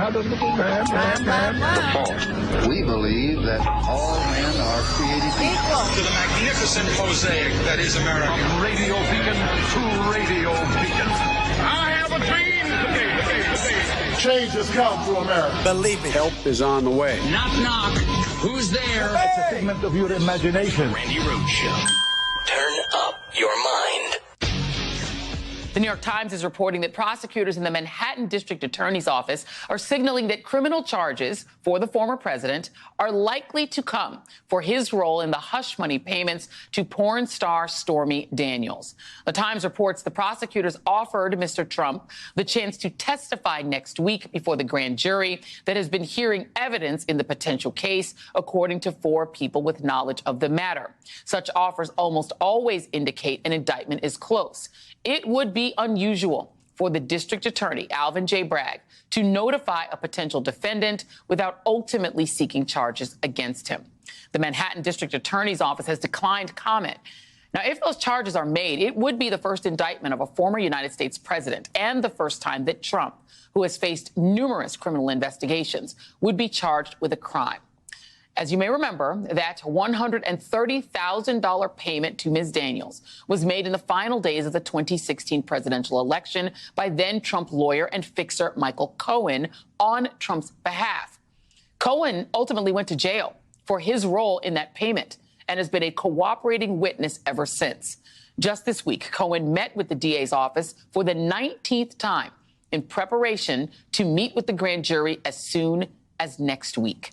Fourth, we believe that all men are created equal. To the magnificent mosaic that is America. From radio beacon to radio beacon. I have a dream. Change has come to America. Believe it. Help is on the way. Knock, knock. Who's there? It's a figment of your imagination. Randi Rhodes Show. Turn up your mind. The New York Times is reporting that prosecutors in the Manhattan District Attorney's Office are signaling that criminal charges for the former president are likely to come for his role in the hush money payments to porn star Stormy Daniels. The Times reports the prosecutors offered Mr. Trump the chance to testify next week before the grand jury that has been hearing evidence in the potential case, according to 4 people with knowledge of the matter. Such offers almost always indicate an indictment is close. It would be unusual for the district attorney, Alvin J. Bragg, to notify a potential defendant without ultimately seeking charges against him. The Manhattan District Attorney's Office has declined comment. Now, if those charges are made, it would be the first indictment of a former United States president and the first time that Trump, who has faced numerous criminal investigations, would be charged with a crime. As you may remember, that $130,000 payment to Ms. Daniels was made in the final days of the 2016 presidential election by then-Trump lawyer and fixer Michael Cohen on Trump's behalf. Cohen ultimately went to jail for his role in that payment and has been a cooperating witness ever since. Just this week, Cohen met with the DA's office for the 19th time in preparation to meet with the grand jury as soon as next week.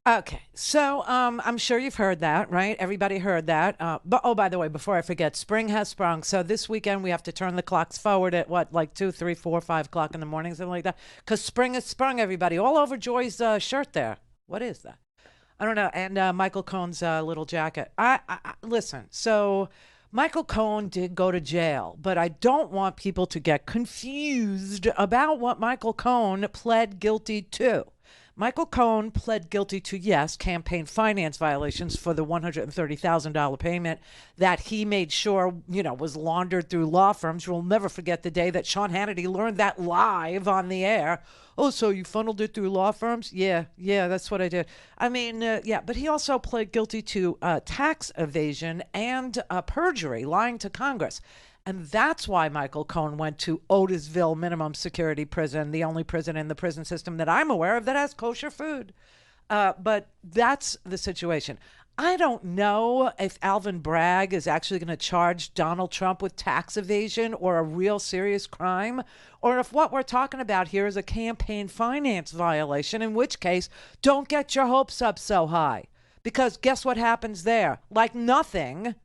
Okay, so I'm sure you've heard that, right? Everybody heard that. But oh, by the way, before I forget, spring has sprung. So this weekend we have to turn the clocks forward at what, like 2, 3, 4, 5 o'clock in the morning, something like that. Because spring has sprung, everybody. All over Joy's shirt there. What is that? I don't know. And Michael Cohen's little jacket. Listen, so Michael Cohen did go to jail, but I don't want people to get confused about what Michael Cohen pled guilty to. Michael Cohen pled guilty to, yes, campaign finance violations for the $130,000 payment that he made sure, was laundered through law firms. We'll never forget the day that Sean Hannity learned that live on the air. Oh, so you funneled it through law firms? Yeah, that's what I did. I mean, but he also pled guilty to tax evasion and perjury, lying to Congress. And that's why Michael Cohen went to Otisville Minimum Security Prison, the only prison in the prison system that I'm aware of that has kosher food. But that's the situation. I don't know if Alvin Bragg is actually going to charge Donald Trump with tax evasion or a real serious crime, or if what we're talking about here is a campaign finance violation, in which case, don't get your hopes up so high. Because guess what happens there? Like nothing,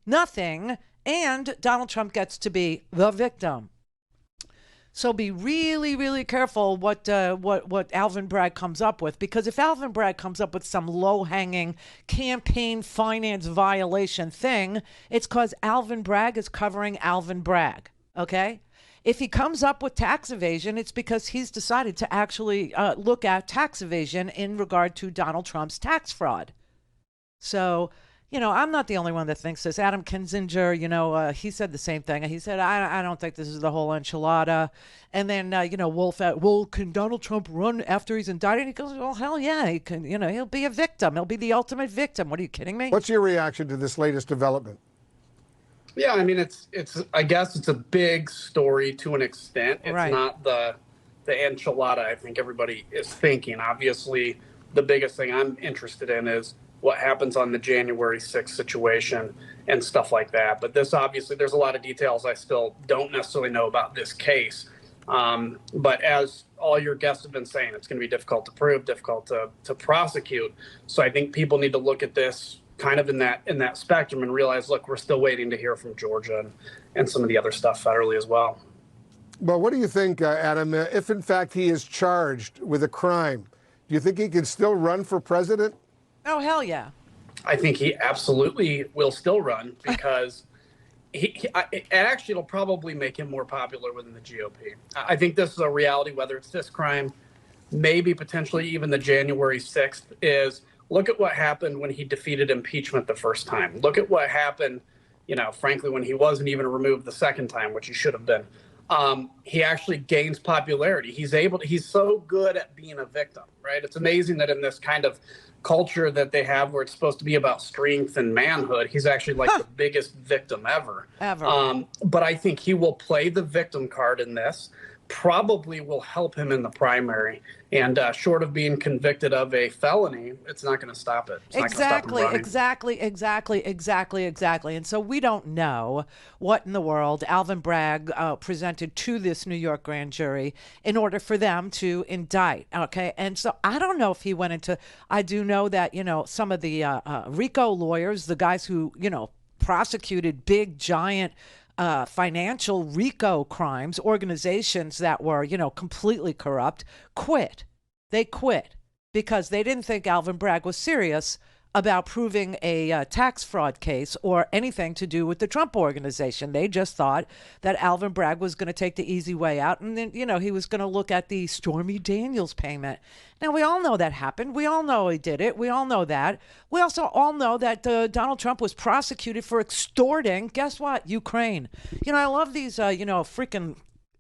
and Donald Trump gets to be the victim. So be really, really careful what Alvin Bragg comes up with, because if Alvin Bragg comes up with some low-hanging campaign finance violation thing, it's because Alvin Bragg is covering Alvin Bragg, okay? If he comes up with tax evasion, it's because he's decided to actually look at tax evasion in regard to Donald Trump's tax fraud. So, I'm not the only one that thinks this. Adam Kinzinger, he said the same thing. He said, I don't think this is the whole enchilada. And then, Wolf, can Donald Trump run after he's indicted? And he goes, well, hell yeah, he can. He'll be a victim. He'll be the ultimate victim. What are you kidding me? What's your reaction to this latest development? Yeah, I mean, I guess it's a big story to an extent. It's right. Not the enchilada I think everybody is thinking. Obviously, the biggest thing I'm interested in is what happens on the January 6th situation and stuff like that. But this, obviously, there's a lot of details I still don't necessarily know about this case. But as all your guests have been saying, it's going to be difficult to prove, difficult to prosecute. So I think people need to look at this kind of in that spectrum and realize, look, we're still waiting to hear from Georgia and some of the other stuff federally as well. Well, what do you think, Adam, if in fact he is charged with a crime, do you think he can still run for president? Oh, hell yeah. I think he absolutely will still run because it'll probably make him more popular within the GOP. I think this is a reality, whether it's this crime, maybe potentially even the January 6th, is look at what happened when he defeated impeachment the first time. Look at what happened, frankly, when he wasn't even removed the second time, which he should have been. he actually gains popularity. He's so good at being a victim, right? It's amazing that in this kind of culture that they have where it's supposed to be about strength and manhood, he's actually like the biggest victim ever. But I think he will play the victim card in this. Probably will help him in the primary, and short of being convicted of a felony, it's not going to stop it. It's exactly. And so we don't know what in the world Alvin Bragg presented to this New York grand jury in order for them to indict. Okay, and so I don't know if he went into. I do know that some of the RICO lawyers, the guys who prosecuted big giant financial RICO crimes, organizations that were, completely corrupt, quit. They quit because they didn't think Alvin Bragg was serious about proving a tax fraud case or anything to do with the Trump organization. They just thought that Alvin Bragg was going to take the easy way out, and then, he was going to look at the Stormy Daniels payment. Now, we all know that happened. We all know he did it. We all know that. We also all know that Donald Trump was prosecuted for extorting, guess what, Ukraine. I love these, freaking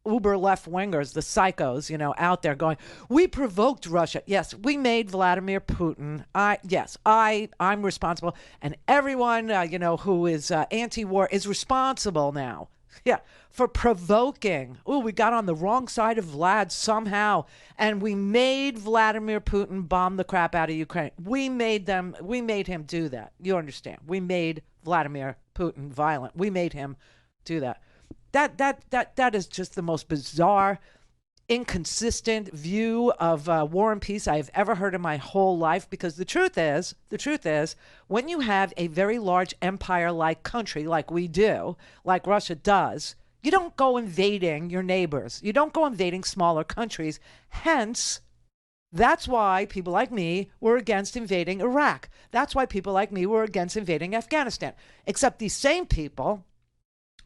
uber left-wingers, the psychos, out there going, we provoked Russia. Yes, we made Vladimir Putin. I'm responsible. And everyone, who is anti-war is responsible now. Yeah, for provoking. Oh, we got on the wrong side of Vlad somehow, and we made Vladimir Putin bomb the crap out of Ukraine. We made him do that. You understand? We made Vladimir Putin violent. We made him do that. That is just the most bizarre, inconsistent view of war and peace I have ever heard in my whole life. Because the truth is, when you have a very large empire-like country like we do, like Russia does, you don't go invading your neighbors. You don't go invading smaller countries. Hence, that's why people like me were against invading Iraq. That's why people like me were against invading Afghanistan. Except these same people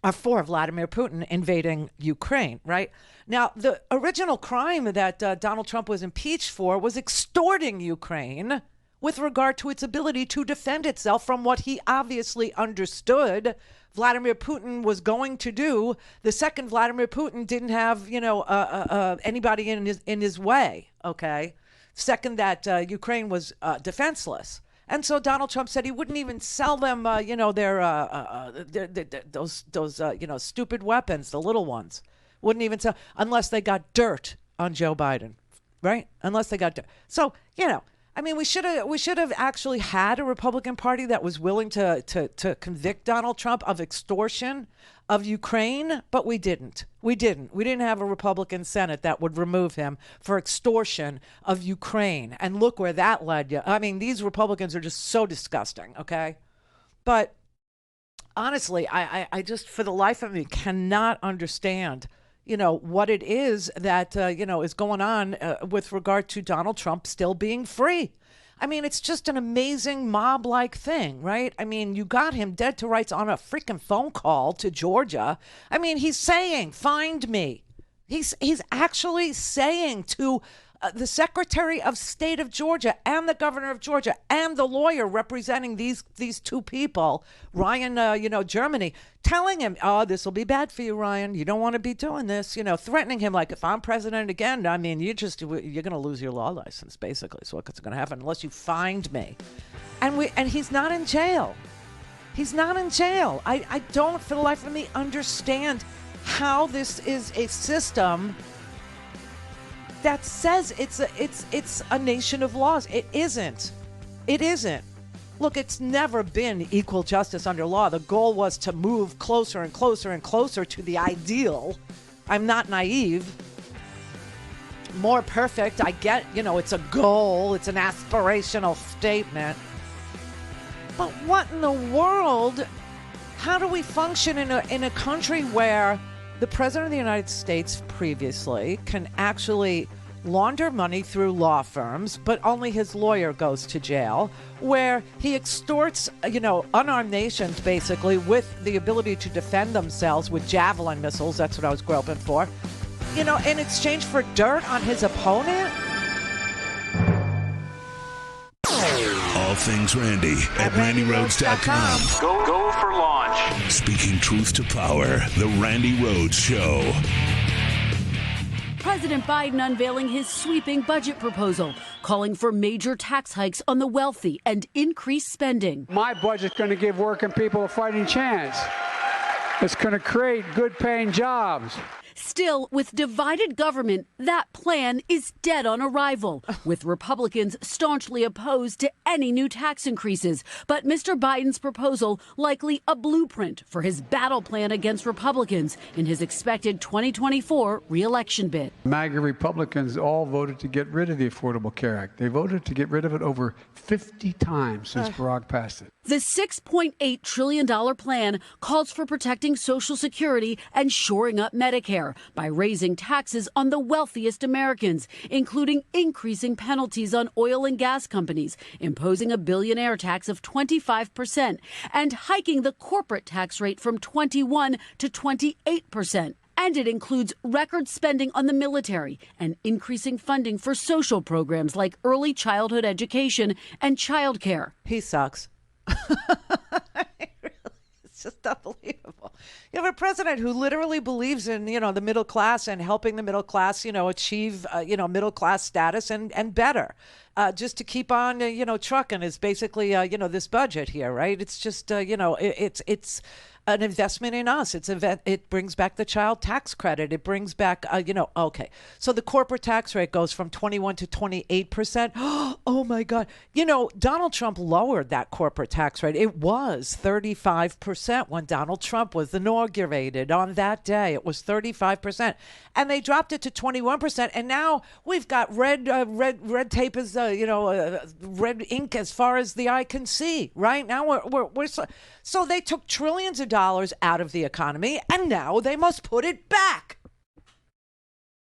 are for Vladimir Putin invading Ukraine, right? Now, the original crime that Donald Trump was impeached for was extorting Ukraine with regard to its ability to defend itself from what he obviously understood Vladimir Putin was going to do the second Vladimir Putin didn't have, anybody in his way, okay? Second that Ukraine was defenseless. And so Donald Trump said he wouldn't even sell them, those stupid weapons, the little ones. Wouldn't even sell unless they got dirt on Joe Biden, right? Unless they got dirt. So, we should have actually had a Republican Party that was willing to convict Donald Trump of extortion of Ukraine, but we didn't. We didn't have a Republican Senate that would remove him for extortion of Ukraine. And look where that led you. These Republicans are just so disgusting, okay? But honestly, I just, for the life of me, cannot understand, what it is that, is going on with regard to Donald Trump still being free. It's just an amazing mob-like thing, right? You got him dead to rights on a freaking phone call to Georgia. He's saying, find me. He's actually saying to the Secretary of State of Georgia and the Governor of Georgia and the lawyer representing these two people, Ryan, Germany, telling him, oh, this will be bad for you, Ryan. You don't want to be doing this, threatening him like, if I'm president again, you're going to lose your law license, basically. So what's going to happen unless you find me. And he's not in jail. He's not in jail. I don't, for the life of me, understand how this is a system that says it's a nation of laws. It isn't. Look, it's never been equal justice under law. The goal was to move closer and closer and closer to the ideal. I'm not naive. More perfect, I get, it's a goal. It's an aspirational statement. But what in the world? How do we function in a country where the President of the United States previously can actually launder money through law firms, but only his lawyer goes to jail, where he extorts, unarmed nations basically with the ability to defend themselves with javelin missiles. That's what I was groping for, in exchange for dirt on his opponent? all things Randi at RandiRhodes.com. Go for launch. Speaking truth to power, the Randi Rhodes Show. President Biden unveiling his sweeping budget proposal, calling for major tax hikes on the wealthy and increased spending. My budget's going to give working people a fighting chance. It's going to create good-paying jobs. Still, with divided government, that plan is dead on arrival, with Republicans staunchly opposed to any new tax increases. But Mr. Biden's proposal likely a blueprint for his battle plan against Republicans in his expected 2024 re-election bid. MAGA Republicans all voted to get rid of the Affordable Care Act. They voted to get rid of it over 50 times since Barack passed it. The $6.8 trillion plan calls for protecting Social Security and shoring up Medicare by raising taxes on the wealthiest Americans, including increasing penalties on oil and gas companies, imposing a billionaire tax of 25%, and hiking the corporate tax rate from 21 to 28%. And it includes record spending on the military and increasing funding for social programs like early childhood education and childcare. He sucks. It's just unbelievable. You have a president who literally believes in, the middle class and helping the middle class, achieve, middle class status and better. Just to keep on, trucking is basically, this budget here, right? It's just, it's an investment in us. It brings back the child tax credit. It brings back, okay. So the corporate tax rate goes from 21 to 28%. Oh my God. Donald Trump lowered that corporate tax rate. It was 35% when Donald Trump was inaugurated on that day. It was 35%. And they dropped it to 21%. And now we've got red tape is, red ink as far as the eye can see. Right now we're so they took trillions of dollars out of the economy, and now they must put it back.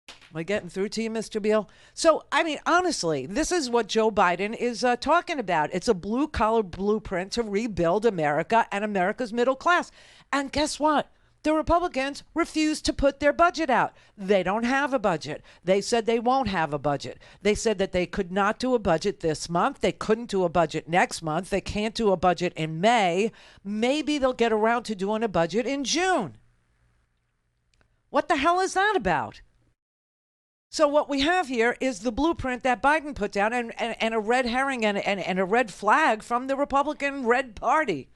Am I getting through to you, Mr. Beale? So, honestly, this is what Joe Biden is talking about. It's a blue-collar blueprint to rebuild America and America's middle class. And guess what? The Republicans refuse to put their budget out. They don't have a budget. They said they won't have a budget. They said that they could not do a budget this month. They couldn't do a budget next month. They can't do a budget in May. Maybe they'll get around to doing a budget in June. What the hell is that about? So what we have here is the blueprint that Biden put down and a red herring and a red flag from the Republican Red Party.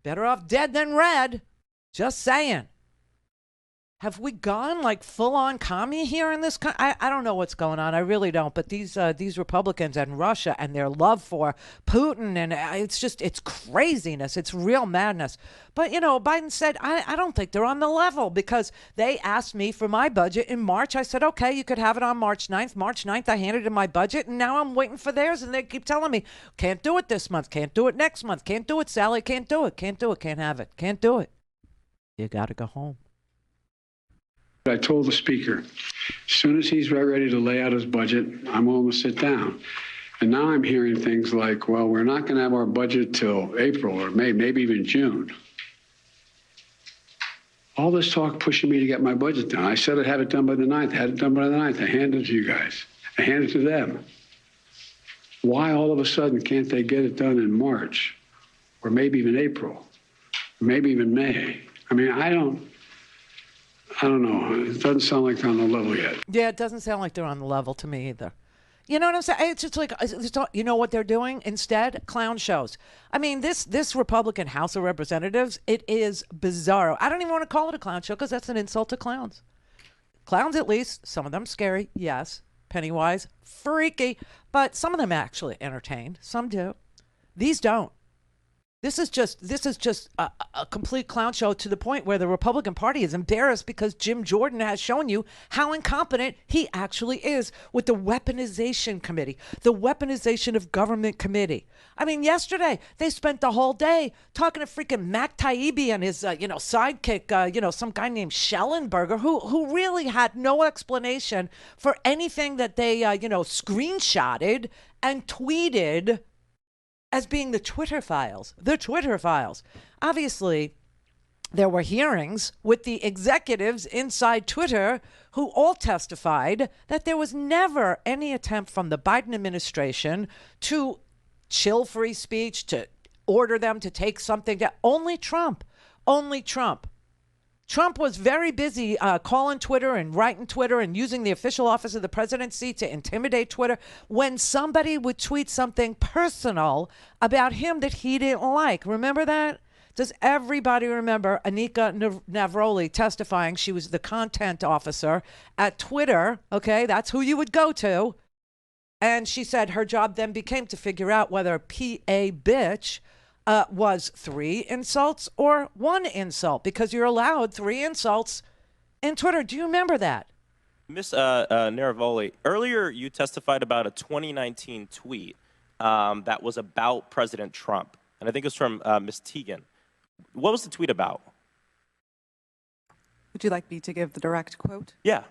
Better off dead than red. Just saying. Have we gone like full-on commie here in this country? I don't know what's going on. I really don't. But these Republicans and Russia and their love for Putin, and it's craziness. It's real madness. But, Biden said, I don't think they're on the level, because they asked me for my budget in March. I said, okay, you could have it on March 9th. March 9th, I handed in my budget, and now I'm waiting for theirs. And they keep telling me, can't do it this month, can't do it next month, can't do it, Sally, can't do it, can't have it, can't do it. You got to go home. I told the speaker, as soon as he's ready to lay out his budget, I'm willing to sit down. And now I'm hearing things like, well, we're not going to have our budget till April or May, maybe even June. All this talk pushing me to get my budget done. I said I'd have it done by the 9th. I had it done by the 9th. I handed it to you guys. I handed it to them. Why all of a sudden can't they get it done in March or maybe even April or maybe even May? I don't know. It doesn't sound like they're on the level yet. Yeah, it doesn't sound like they're on the level to me either. You know what I'm saying? It's just like, you know what they're doing instead? Clown shows. This Republican House of Representatives, it is bizarro. I don't even want to call it a clown show, because that's an insult to clowns. Clowns, at least, some of them scary, yes. Pennywise, freaky. But some of them actually entertain. Some do. These don't. This is just a complete clown show, to the point where the Republican Party is embarrassed because Jim Jordan has shown you how incompetent he actually is with the weaponization committee, the weaponization of government committee. Yesterday they spent the whole day talking to freaking Mac Taibbi and his sidekick, some guy named Schellenberger, who really had no explanation for anything that they screenshotted and tweeted as being the Twitter files. Obviously, there were hearings with the executives inside Twitter who all testified that there was never any attempt from the Biden administration to chill free speech, to order them to take something down. Only Trump. Trump was very busy calling Twitter and writing Twitter and using the official office of the presidency to intimidate Twitter when somebody would tweet something personal about him that he didn't like. Remember that? Does everybody remember Anika Navroli testifying? She was the content officer at Twitter. Okay, that's who you would go to. And she said her job then became to figure out whether P.A. bitch was 3 insults or 1 insult, because you're allowed 3 insults in Twitter. Do you remember that? Ms. Naravoli, earlier you testified about a 2019 tweet that was about President Trump, and I think it was from Ms. Teigen. What was the tweet about? Would you like me to give the direct quote? Yeah.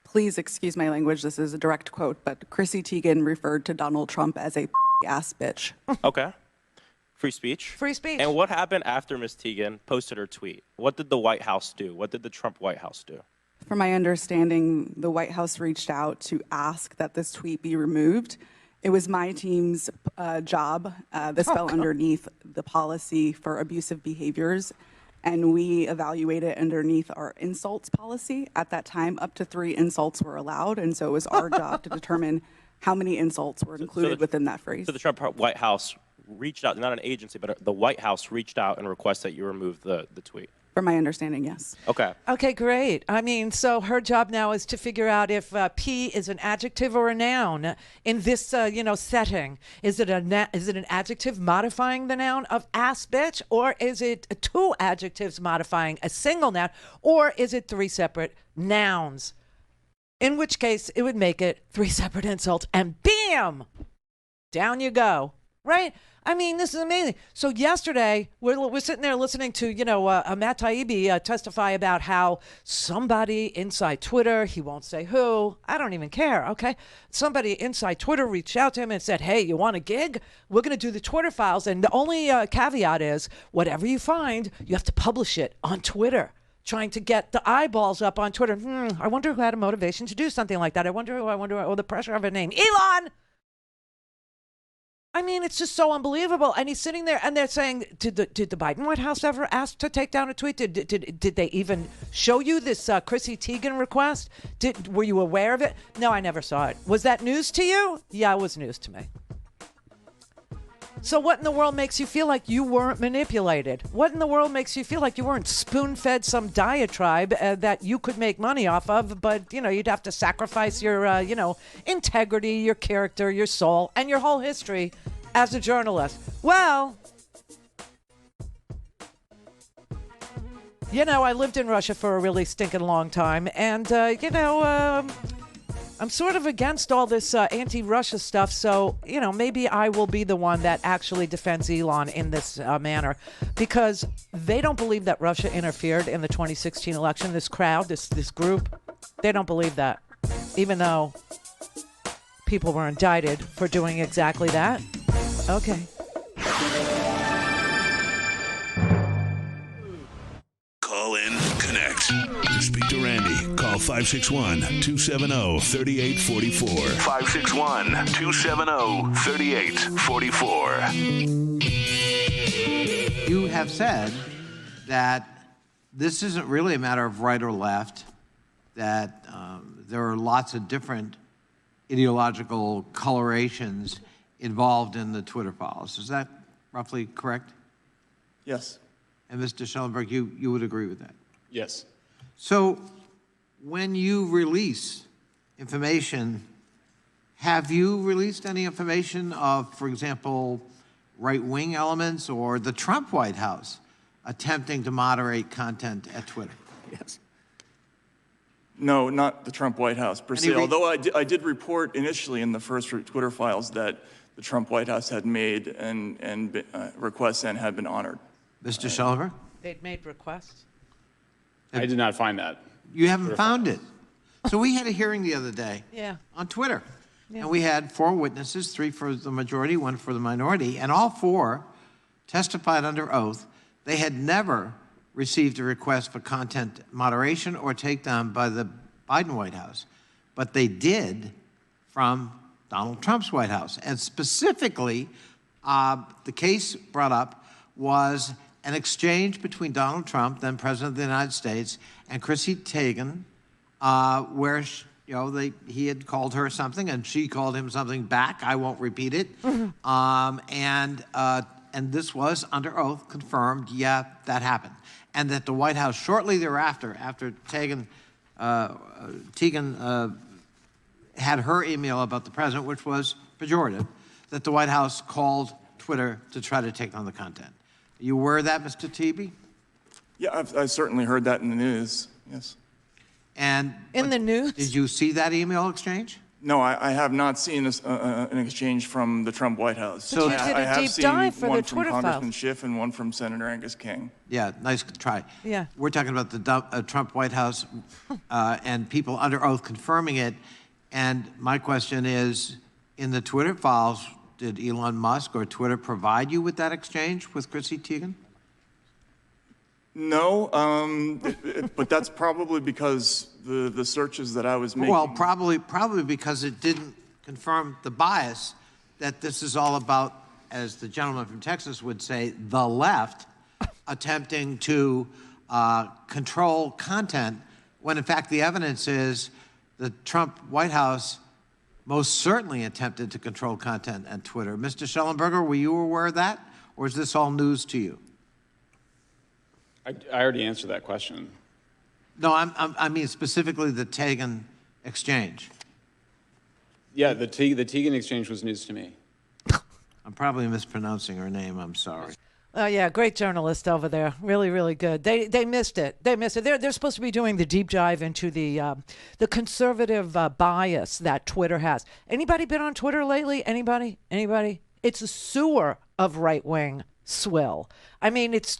Please excuse my language. This is a direct quote, but Chrissy Teigen referred to Donald Trump as a ass bitch. Okay. Free speech. Free speech. And what happened after Ms. Teigen posted her tweet? What did the White House do? What did the Trump White House do? From my understanding, the White House reached out to ask that this tweet be removed. It was my team's job. This fell underneath the policy for abusive behaviors, and we evaluated underneath our insults policy. At that time, up to 3 insults were allowed, and so it was our job to determine how many insults were included within that phrase. So the Trump White House reached out, not an agency, but the White House reached out and requested that you remove the tweet. From my understanding, yes. Okay. Okay, great. I mean, so her job now is to figure out if P is an adjective or a noun in this, setting. Is it an adjective modifying the noun of ass bitch, or is it 2 adjectives modifying a single noun, or is it 3 separate nouns? In which case, it would make it 3 separate insults, and bam, down you go. Right? I mean, this is amazing. So yesterday, we're sitting there listening to, Matt Taibbi testify about how somebody inside Twitter, he won't say who, I don't even care, okay? Somebody inside Twitter reached out to him and said, hey, you want a gig? We're going to do the Twitter files. And the only caveat is, whatever you find, you have to publish it on Twitter. Trying to get the eyeballs up on Twitter. I wonder who had a motivation to do something like that. I wonder the pressure of a name. Elon! I mean, it's just so unbelievable. And he's sitting there, and they're saying, did the Biden White House ever ask to take down a tweet? Did they even show you this Chrissy Teigen request? Were you aware of it? No, I never saw it. Was that news to you? Yeah, it was news to me. So what in the world makes you feel like you weren't manipulated? What in the world makes you feel like you weren't spoon-fed some diatribe that you could make money off of, but, you'd have to sacrifice your, integrity, your character, your soul, and your whole history as a journalist? Well, I lived in Russia for a really stinking long time, and, I'm sort of against all this anti-Russia stuff, so, maybe I will be the one that actually defends Elon in this manner, because they don't believe that Russia interfered in the 2016 election. This crowd, this group, they don't believe that, even though people were indicted for doing exactly that. Okay. Call in, connect. To speak to Randi, call 561-270-3844. 561-270-3844. You have said that this isn't really a matter of right or left, that there are lots of different ideological colorations involved in the Twitter files. Is that roughly correct? Yes. And Mr. Schellenberg, you would agree with that? Yes. So when you release information, have you released any information of, for example, right-wing elements or the Trump White House attempting to moderate content at Twitter? Yes. No, not the Trump White House per se, although I did report initially in the first Twitter files that the Trump White House had made and requests and had been honored. Mr. Schellenberg? They'd made requests? I did not find that. You haven't found it. So we had a hearing the other day on Twitter. Yeah. And we had 4 witnesses, 3 for the majority, 1 for the minority, and all 4 testified under oath they had never received a request for content moderation or takedown by the Biden White House, but they did from Donald Trump's White House. And specifically, the case brought up was an exchange between Donald Trump, then President of the United States, and Chrissy Teigen, where he had called her something and she called him something back. I won't repeat it. And this was under oath confirmed. Yeah, that happened, and that the White House shortly thereafter, after Teigen had her email about the president, which was pejorative, that the White House called Twitter to try to take down the content. Are you aware of that, Mr. Tebbe? Yeah, I've certainly heard that in the news, yes. And in the news? Did you see that email exchange? No, I have not seen an exchange from the Trump White House. So you did a deep dive for the Twitter one from files. Congressman Schiff and one from Senator Angus King. Yeah, nice try. Yeah. We're talking about the Trump White House and people under oath confirming it. And my question is, in the Twitter files, did Elon Musk or Twitter provide you with that exchange with Chrissy Teigen? No, but that's probably because the searches that I was making. Well, probably because it didn't confirm the bias that this is all about, as the gentleman from Texas would say, the left attempting to control content, when in fact the evidence is the Trump White House most certainly attempted to control content on Twitter. Mr. Schellenberger, were you aware of that, or is this all news to you? I already answered that question. No, I mean specifically the Teigen exchange. Yeah, the Teigen exchange was news to me. I'm probably mispronouncing her name. I'm sorry. Oh, yeah, great journalist over there. Really, really good. They missed it. They missed it. They're supposed to be doing the deep dive into the conservative bias that Twitter has. Anybody been on Twitter lately? Anybody? It's a sewer of right-wing swill. I mean, it's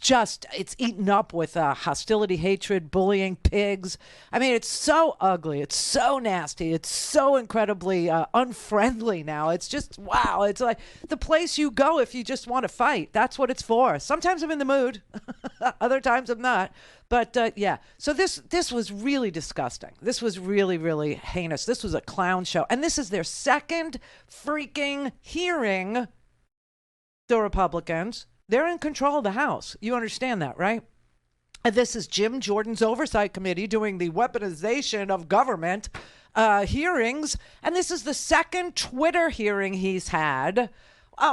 eaten up with hostility, hatred, bullying, pigs. I mean, it's so ugly. It's so nasty. It's so incredibly unfriendly now. It's just, wow. It's like the place you go if you just want to fight. That's what it's for. Sometimes I'm in the mood. Other times I'm not. But yeah, so this was really disgusting. This was really, really heinous. This was a clown show. And this is their second freaking hearing, the Republicans. They're in control of the House. You understand that, right? And this is Jim Jordan's oversight committee doing the weaponization of government hearings. And this is the second Twitter hearing he's had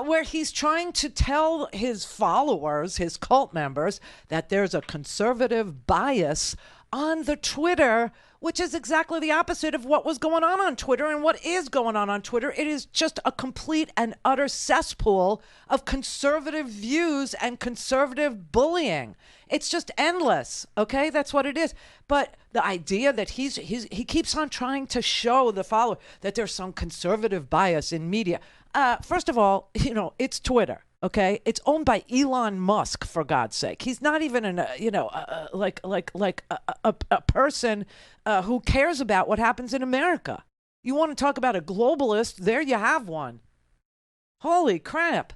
where he's trying to tell his followers, his cult members, that there's a conservative bias on the Twitter, which is exactly the opposite of what was going on Twitter and what is going on Twitter. It is just a complete and utter cesspool of conservative views and conservative bullying. It's just endless, okay? That's what it is. But the idea that he keeps on trying to show the follower that there's some conservative bias in media. First of all, it's Twitter. Okay, it's owned by Elon Musk, for God's sake. He's not even a person who cares about what happens in America. You want to talk about a globalist? There you have one. Holy crap!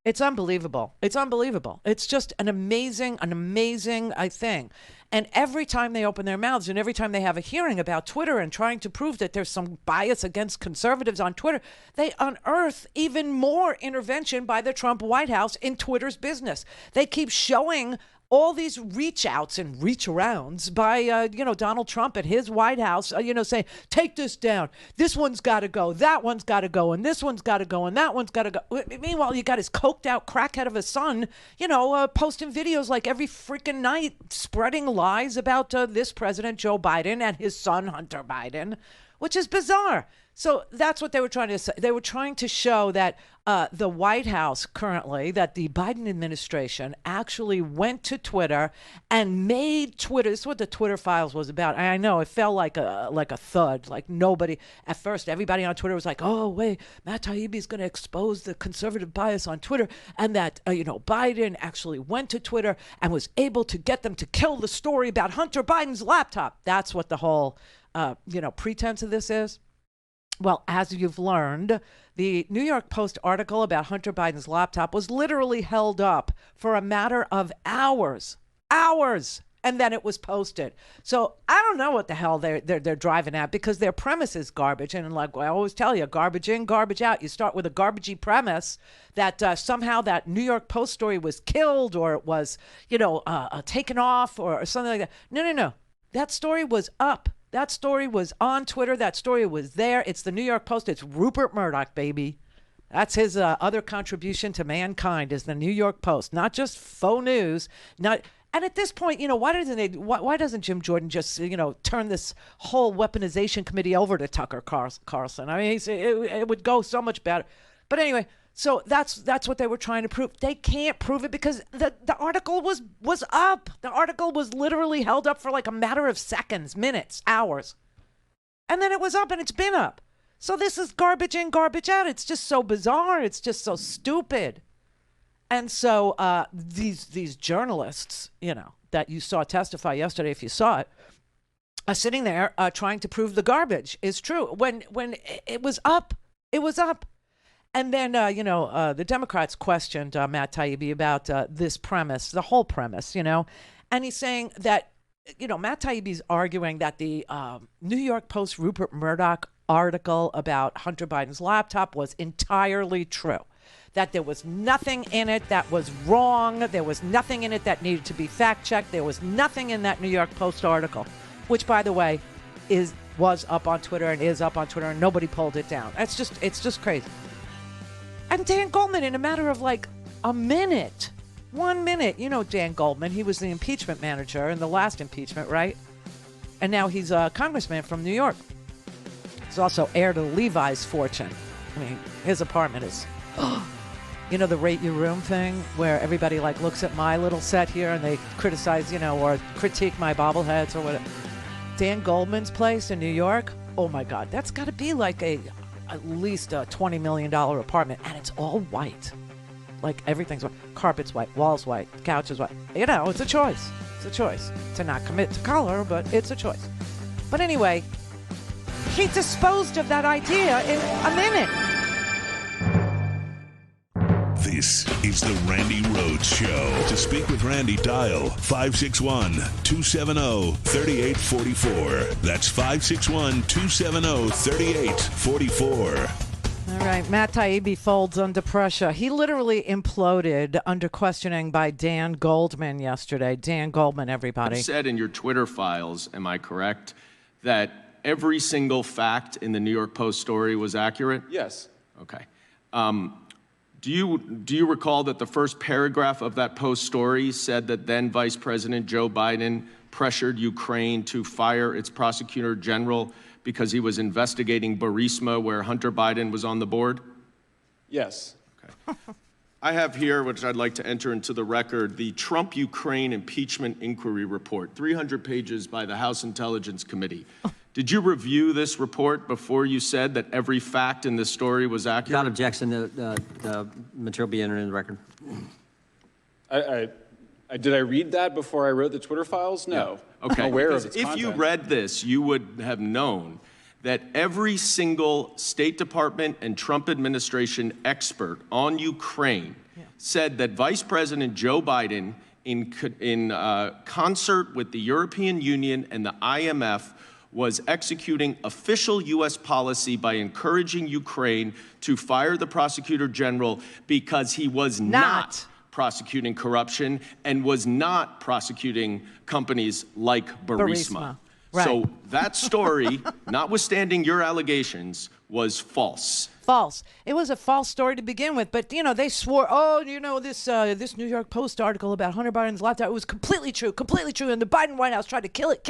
It's unbelievable. It's unbelievable. It's just an amazing thing. And every time they open their mouths and every time they have a hearing about Twitter and trying to prove that there's some bias against conservatives on Twitter, they unearth even more intervention by the Trump White House in Twitter's business. They keep showing all these reach outs and reach arounds by, Donald Trump at his White House, saying, take this down. This one's got to go. That one's got to go. And this one's got to go. And that one's got to go. Meanwhile, you got his coked out crackhead of a son, posting videos like every freaking night, spreading lies about this president, Joe Biden, and his son, Hunter Biden, which is bizarre. So that's what they were trying to say. They were trying to show that the White House currently, that the Biden administration actually went to Twitter and made Twitter. This is what the Twitter files was about. I know it felt like a thud. Like nobody at first, everybody on Twitter was like, "Oh wait, Matt Taibbi is going to expose the conservative bias on Twitter," and that Biden actually went to Twitter and was able to get them to kill the story about Hunter Biden's laptop. That's what the whole pretense of this is. Well, as you've learned, the New York Post article about Hunter Biden's laptop was literally held up for a matter of hours, and then it was posted. So I don't know what the hell they're driving at, because their premise is garbage. And like I always tell you, garbage in, garbage out. You start with a garbagey premise that somehow that New York Post story was killed, or it was, taken off, or something like that. No. That story was up. That story was on Twitter. That story was there. It's the New York Post. It's Rupert Murdoch, baby. That's his other contribution to mankind, is the New York Post. Not just faux news. And at this point, why doesn't Jim Jordan just, turn this whole weaponization committee over to Tucker Carlson? I mean, it would go so much better. But anyway, so that's what they were trying to prove. They can't prove it because the article was up. The article was literally held up for like a matter of seconds, minutes, hours. And then it was up, and it's been up. So this is garbage in, garbage out. It's just so bizarre. It's just so stupid. And so these journalists, that you saw testify yesterday, if you saw it, are sitting there trying to prove the garbage is true. When it was up, it was up. And then, the Democrats questioned Matt Taibbi about this premise, the whole premise, and he's saying that, Matt Taibbi's arguing that the New York Post Rupert Murdoch article about Hunter Biden's laptop was entirely true, that there was nothing in it that was wrong. There was nothing in it that needed to be fact-checked. There was nothing in that New York Post article, which, by the way, was up on Twitter and is up on Twitter, and nobody pulled it down. It's just crazy. And Dan Goldman, in a matter of like a minute, 1 minute, Dan Goldman, he was the impeachment manager in the last impeachment, right? And now he's a congressman from New York. He's also heir to Levi's fortune. I mean, his apartment is, the rate your room thing where everybody like looks at my little set here and they criticize, or critique my bobbleheads or whatever. Dan Goldman's place in New York, oh my God, that's got to be like at least a $20 million apartment, and it's all white. Like everything's white. Carpet's white, walls white, couch is white. It's a choice. It's a choice to not commit to color, but it's a choice. But anyway, he disposed of that idea in a minute. This is the Randi Rhodes Show. To speak with Randi, dial 561-270-3844. That's 561-270-3844. All right, Matt Taibbi folds under pressure. He literally imploded under questioning by Dan Goldman yesterday. Dan Goldman, everybody. You said in your Twitter files, am I correct, that every single fact in the New York Post story was accurate? Yes. Okay. Do you recall that the first paragraph of that Post story said that then Vice President Joe Biden pressured Ukraine to fire its prosecutor general because he was investigating Burisma, where Hunter Biden was on the board? Yes. Okay. I have here, which I'd like to enter into the record, the Trump-Ukraine impeachment inquiry report, 300 pages by the House Intelligence Committee. Did you review this report before you said that every fact in this story was accurate? Without objection, the material be entered in the record. Did I read that before I wrote the Twitter files? No. Yeah. Okay. I'm aware of its If content. you read this, you would have known that every single State Department and Trump administration expert on Ukraine said that Vice President Joe Biden, in concert with the European Union and the IMF, was executing official U.S. policy by encouraging Ukraine to fire the prosecutor general because he was not prosecuting corruption and was not prosecuting companies like Burisma. Right. So that story, notwithstanding your allegations, was false. False. It was a false story to begin with, but they swore, this New York Post article about Hunter Biden's laptop, it was completely true, and the Biden White House tried to kill it.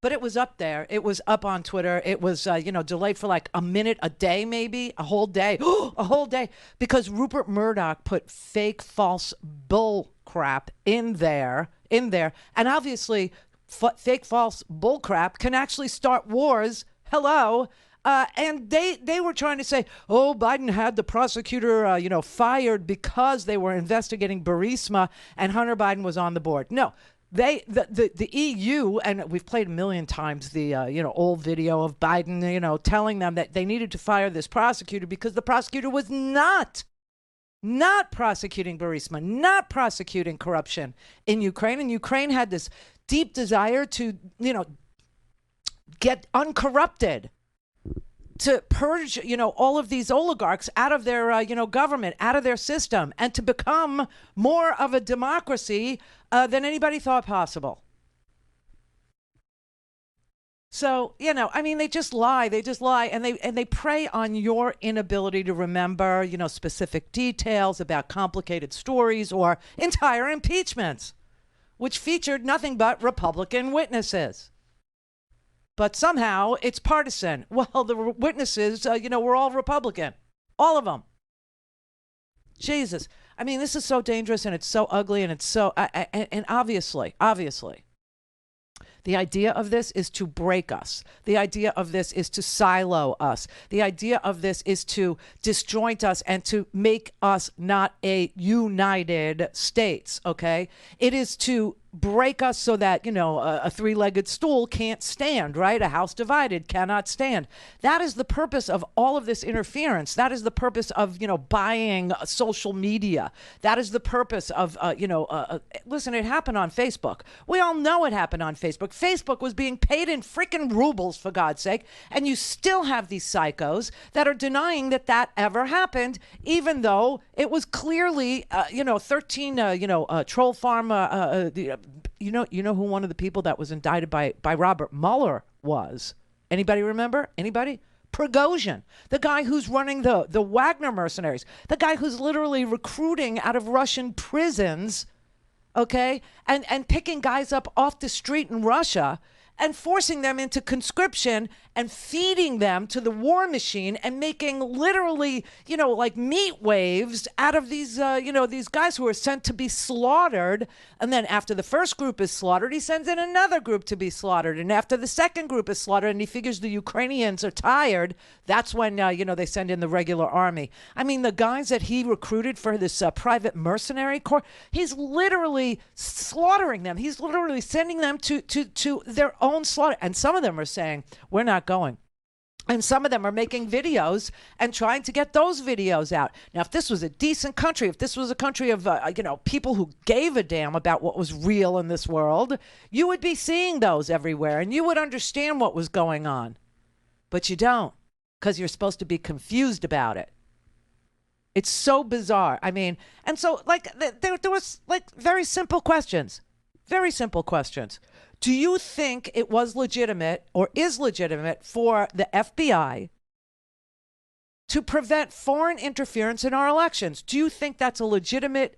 But it was up there. It was up on Twitter. It was, delayed for like a minute, a day, maybe a whole day, a whole day, because Rupert Murdoch put fake, false bull crap in there. And obviously, fake, false bull crap can actually start wars. Hello. And they were trying to say, Biden had the prosecutor, fired because they were investigating Burisma and Hunter Biden was on the board. No. The EU, and we've played a million times the old video of Biden, telling them that they needed to fire this prosecutor because the prosecutor was not prosecuting Burisma, not prosecuting corruption in Ukraine. And Ukraine had this deep desire to, get uncorrupted, to purge, all of these oligarchs out of their, government, out of their system, and to become more of a democracy than anybody thought possible. So, they just lie. They just lie, and they prey on your inability to remember, specific details about complicated stories or entire impeachments, which featured nothing but Republican witnesses. But somehow it's partisan. Well, the witnesses, were all Republican. All of them. Jesus. This is so dangerous, and it's so ugly, and it's so... and obviously, the idea of this is to break us. The idea of this is to silo us. The idea of this is to disjoint us and to make us not a united states, okay? It is to break us so that, a three-legged stool can't stand, right? A house divided cannot stand. That is the purpose of all of this interference. That is the purpose of, buying social media. That is the purpose of, listen, it happened on Facebook. We all know it happened on Facebook. Facebook was being paid in freaking rubles, for God's sake, and you still have these psychos that are denying that ever happened, even though it was clearly, 13, troll farm, you know who one of the people that was indicted by Robert Mueller was? Anybody remember? Anybody? Prigozhin, the guy who's running the Wagner mercenaries, the guy who's literally recruiting out of Russian prisons, okay, and picking guys up off the street in Russia and forcing them into conscription and feeding them to the war machine and making literally, like meat waves out of these, these guys who are sent to be slaughtered. And then after the first group is slaughtered, he sends in another group to be slaughtered. And after the second group is slaughtered and he figures the Ukrainians are tired, that's when, they send in the regular army. The guys that he recruited for this private mercenary corps, he's literally slaughtering them. He's literally sending them to their own slaughter. And some of them are saying, we're not going. And some of them are making videos and trying to get those videos out. Now, if this was a decent country, if this was a country of, people who gave a damn about what was real in this world, you would be seeing those everywhere and you would understand what was going on. But you don't, because you're supposed to be confused about it. It's so bizarre. And so, there was, very simple questions. Very simple questions. Do you think it was legitimate or is legitimate for the FBI to prevent foreign interference in our elections? Do you think that's a legitimate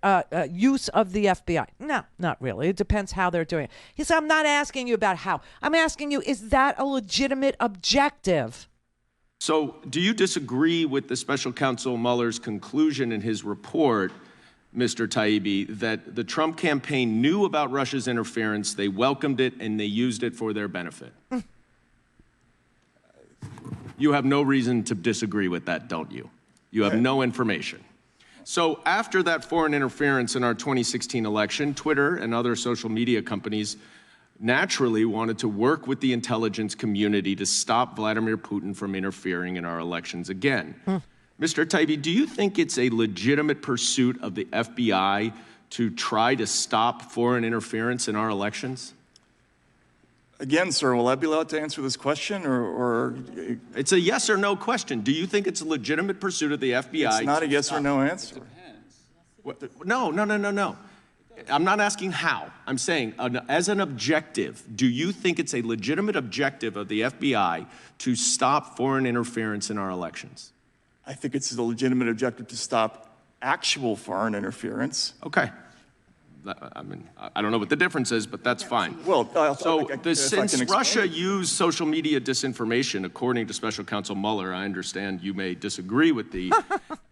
use of the FBI? No, not really. It depends how they're doing it. He said, I'm not asking you about how. I'm asking you, is that a legitimate objective? So do you disagree with the special counsel Mueller's conclusion in his report, Mr. Taibbi, that the Trump campaign knew about Russia's interference, they welcomed it, and they used it for their benefit? You have no reason to disagree with that, don't you? You have no information. So after that foreign interference in our 2016 election, Twitter and other social media companies naturally wanted to work with the intelligence community to stop Vladimir Putin from interfering in our elections again. Mr. Taibbi, do you think it's a legitimate pursuit of the FBI to try to stop foreign interference in our elections? Again, sir, will I be allowed to answer this question, or? It's a yes or no question. Do you think it's a legitimate pursuit of the FBI? It's not a yes or no answer. No. I'm not asking how. I'm saying, as an objective, do you think it's a legitimate objective of the FBI to stop foreign interference in our elections? I think it's a legitimate objective to stop actual foreign interference. Okay. I don't know what the difference is, but that's fine. Well, since Russia used social media disinformation, according to Special Counsel Mueller, I understand you may disagree with the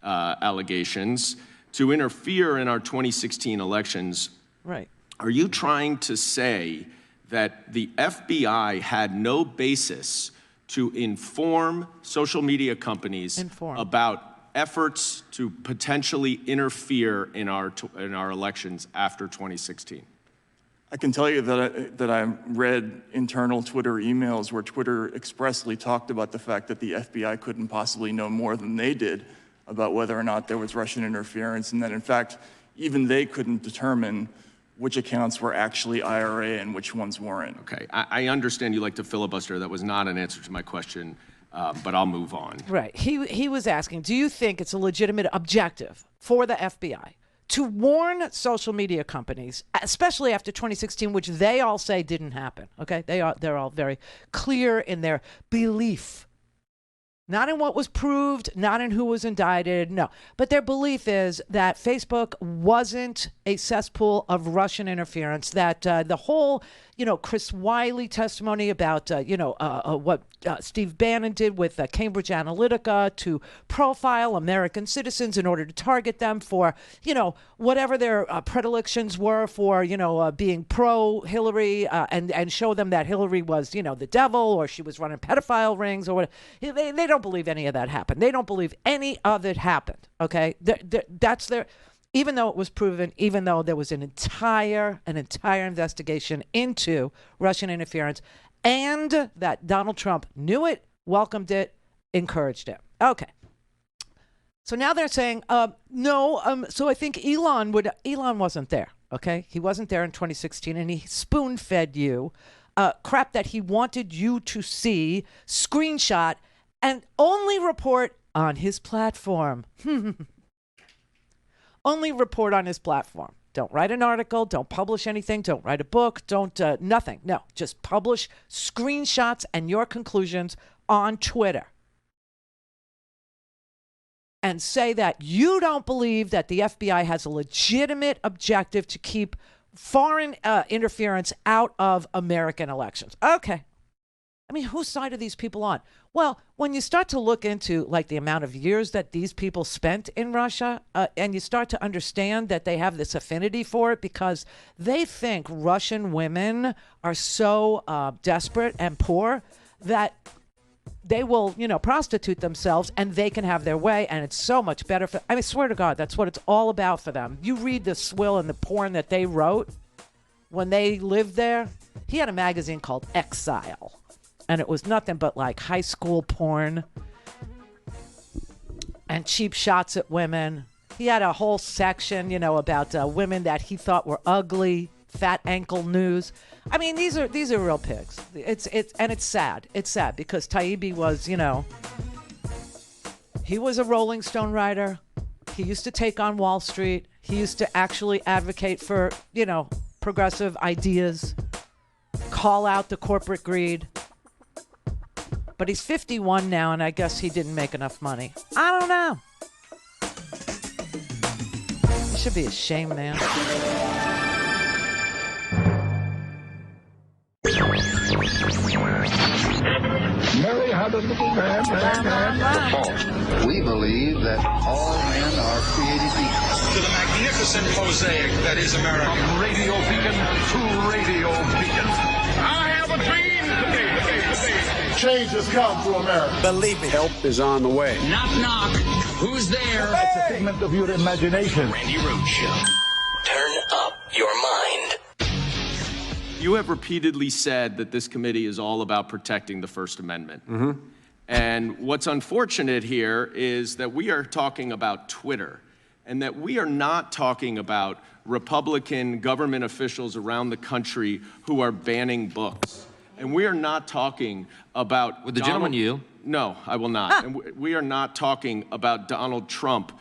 allegations, to interfere in our 2016 elections. Right. Are you trying to say that the FBI had no basis to inform social media companies about efforts to potentially interfere in our elections after 2016? I can tell you that I read internal Twitter emails where Twitter expressly talked about the fact that the FBI couldn't possibly know more than they did about whether or not there was Russian interference, and that in fact, even they couldn't determine which accounts were actually IRA and which ones weren't. Okay, I understand you like to filibuster. That was not an answer to my question, but I'll move on. Right. He was asking, do you think it's a legitimate objective for the FBI to warn social media companies, especially after 2016, which they all say didn't happen? Okay, they're all very clear in their belief. Not in what was proved, not in who was indicted, no. But their belief is that Facebook wasn't a cesspool of Russian interference, that the whole, Chris Wiley testimony about, what Steve Bannon did with Cambridge Analytica to profile American citizens in order to target them for, whatever their predilections were for, being pro-Hillary and show them that Hillary was, the devil, or she was running pedophile rings or whatever. They don't believe any of that happened. They don't believe any of it happened, okay? That's their... Even though it was proven, even though there was an entire investigation into Russian interference, and that Donald Trump knew it, welcomed it, encouraged it. Okay. So now they're saying, no, so I think Elon wasn't there, okay? He wasn't there in 2016, and he spoon-fed you crap that he wanted you to see, screenshot, and only report on his platform. Only report on his platform. Don't write an article. Don't publish anything. Don't write a book. Don't, nothing. No, just publish screenshots and your conclusions on Twitter. And say that you don't believe that the FBI has a legitimate objective to keep foreign interference out of American elections. Okay. I mean, whose side are these people on? Well, when you start to look into like the amount of years that these people spent in Russia, and you start to understand that they have this affinity for it because they think Russian women are so desperate and poor that they will, prostitute themselves and they can have their way, and it's so much better for... I mean, swear to God, that's what it's all about for them. You read the swill and the porn that they wrote when they lived there. He had a magazine called Exile. And it was nothing but like high school porn and cheap shots at women. He had a whole section, about women that he thought were ugly, fat ankle news. I mean, these are real pigs. It's sad. It's sad because Taibbi was, he was a Rolling Stone writer. He used to take on Wall Street. He used to actually advocate for, progressive ideas, call out the corporate greed. But he's 51 now, and I guess he didn't make enough money. I don't know. You should be ashamed, man. Mary had a little man. We believe that all men are created equal. To the magnificent mosaic that is America. From radio beacon to radio beacon. I have a dream. Change has come to America. Believe it. Help is on the way. Knock, knock. Who's there? It's a figment of your imagination. Randi Rhodes Show. Turn up your mind. You have repeatedly said that this committee is all about protecting the First Amendment. Mm-hmm. And what's unfortunate here is that we are talking about Twitter, and that we are not talking about Republican government officials around the country who are banning books. And we are not talking about... Would the gentleman you? No, I will not. And we are not talking about Donald Trump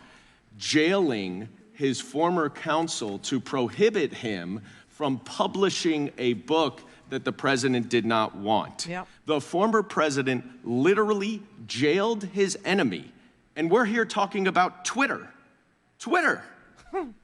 jailing his former counsel to prohibit him from publishing a book that the president did not want. Yep. The former president literally jailed his enemy. And we're here talking about Twitter. Twitter.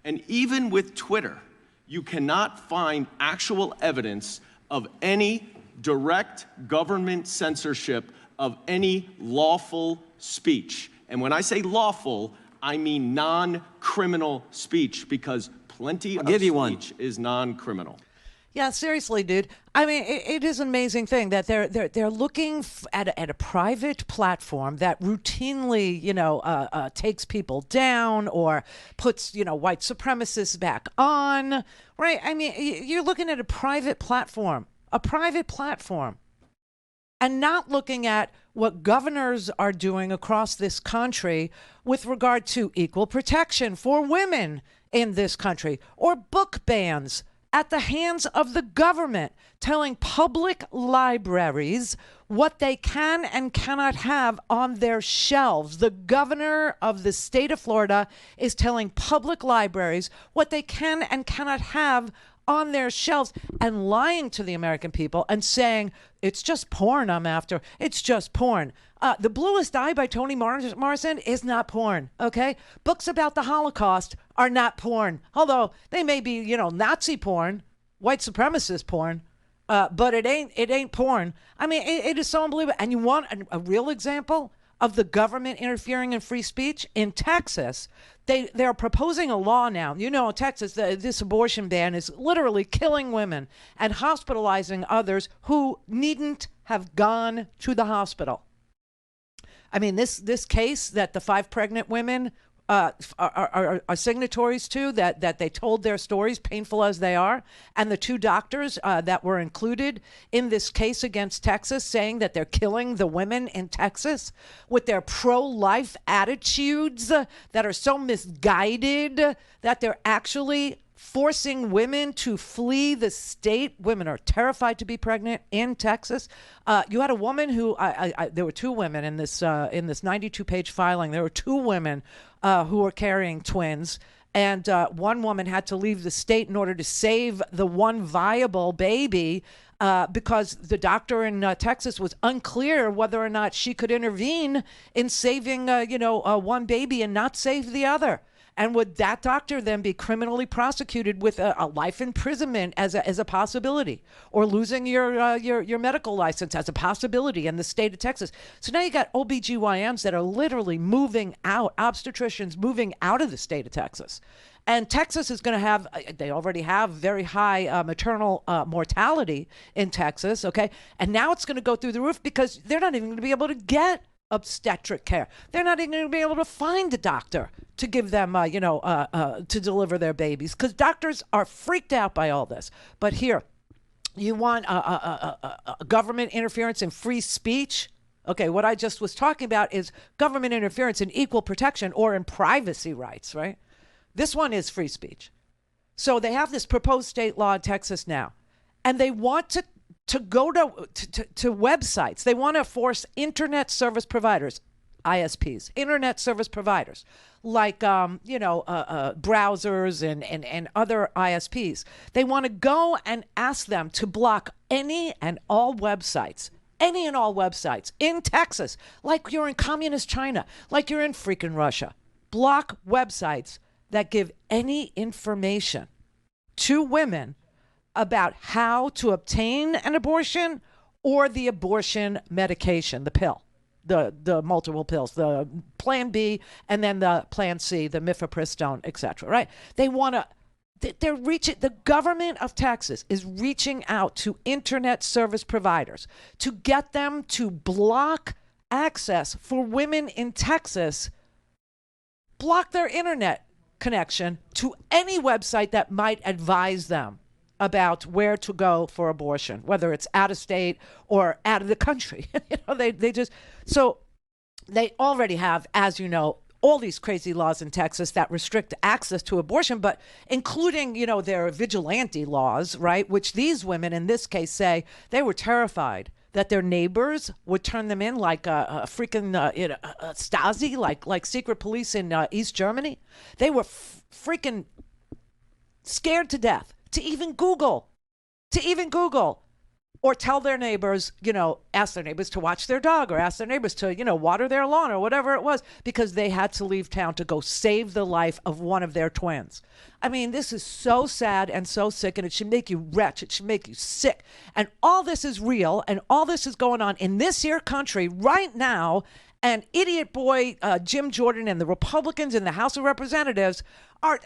And even with Twitter, you cannot find actual evidence of any direct government censorship of any lawful speech. And when I say lawful, I mean non-criminal speech, because plenty of speech is non-criminal. Yeah, seriously, dude. I mean, it is an amazing thing that they're looking at a private platform that routinely, takes people down or puts, white supremacists back on, right? I mean, you're looking at a private platform, and not looking at what governors are doing across this country with regard to equal protection for women in this country, or book bans at the hands of the government, telling public libraries what they can and cannot have on their shelves. The governor of the state of Florida is telling public libraries what they can and cannot have on their shelves, and lying to the American people and saying, it's just porn I'm after. It's just porn. The Bluest Eye by Toni Morrison is not porn, okay? Books about the Holocaust are not porn, although they may be, Nazi porn, white supremacist porn, but it ain't porn. I mean, it is so unbelievable. And you want a real example of the government interfering in free speech? In Texas, they're proposing a law now. In Texas, this abortion ban is literally killing women and hospitalizing others who needn't have gone to the hospital. I mean, this case that the 5 pregnant women are signatories to, that they told their stories, painful as they are, and the 2 doctors that were included in this case against Texas, saying that they're killing the women in Texas with their pro-life attitudes that are so misguided that they're actually forcing women to flee the state. Women are terrified to be pregnant in Texas. You had a woman who, there were 2 women in this 92-page filing. There were 2 women who were carrying twins. And one woman had to leave the state in order to save the one viable baby because the doctor in Texas was unclear whether or not she could intervene in saving, one baby and not save the other. And would that doctor then be criminally prosecuted with a life imprisonment as a possibility, or losing your medical license as a possibility in the state of Texas? So now you got OBGYNs that are literally moving out, obstetricians moving out of the state of Texas. And Texas is going to have, they already have very high maternal mortality in Texas, okay? And now it's going to go through the roof because they're not even going to be able to get obstetric care. They're not even going to be able to find a doctor to give them, to deliver their babies, because doctors are freaked out by all this. But here, you want government interference in free speech? Okay, what I just was talking about is government interference in equal protection or in privacy rights, right? This one is free speech. So they have this proposed state law in Texas now, and they want to go to websites. They want to force internet service providers, ISPs, internet service providers, like browsers and other ISPs. They want to go and ask them to block any and all websites in Texas, like you're in communist China, like you're in freaking Russia. Block websites that give any information to women about how to obtain an abortion or the abortion medication, the pill, the multiple pills, the Plan B and then the Plan C, the mifepristone, etc. Right? They want to. They're reaching. The government of Texas is reaching out to internet service providers to get them to block access for women in Texas, block their internet connection to any website that might advise them about where to go for abortion, whether it's out of state or out of the country. They already have, as you know, all these crazy laws in Texas that restrict access to abortion, but including, their vigilante laws, right? Which these women in this case say they were terrified that their neighbors would turn them in like a freaking Stasi, like secret police in East Germany. They were freaking scared to death to even Google, or tell their neighbors, ask their neighbors to watch their dog, or ask their neighbors to, water their lawn, or whatever it was, because they had to leave town to go save the life of one of their twins. I mean, this is so sad and so sick, and it should make you retch. It should make you sick. And all this is real, and all this is going on in this here country right now, And idiot boy Jim Jordan and the Republicans in the House of Representatives are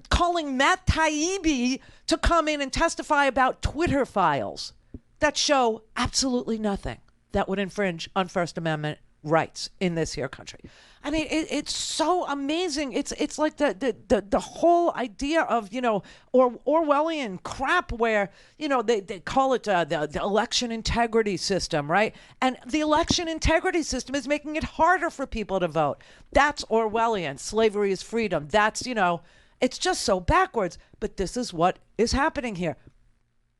calling Matt Taibbi to come in and testify about Twitter files that show absolutely nothing that would infringe on First Amendment rights in this here country. I mean, it's so amazing. It's like the whole idea of, Orwellian crap where, they call it the election integrity system, right? And the election integrity system is making it harder for people to vote. That's Orwellian. Slavery is freedom. That's, it's just so backwards. But this is what is happening here.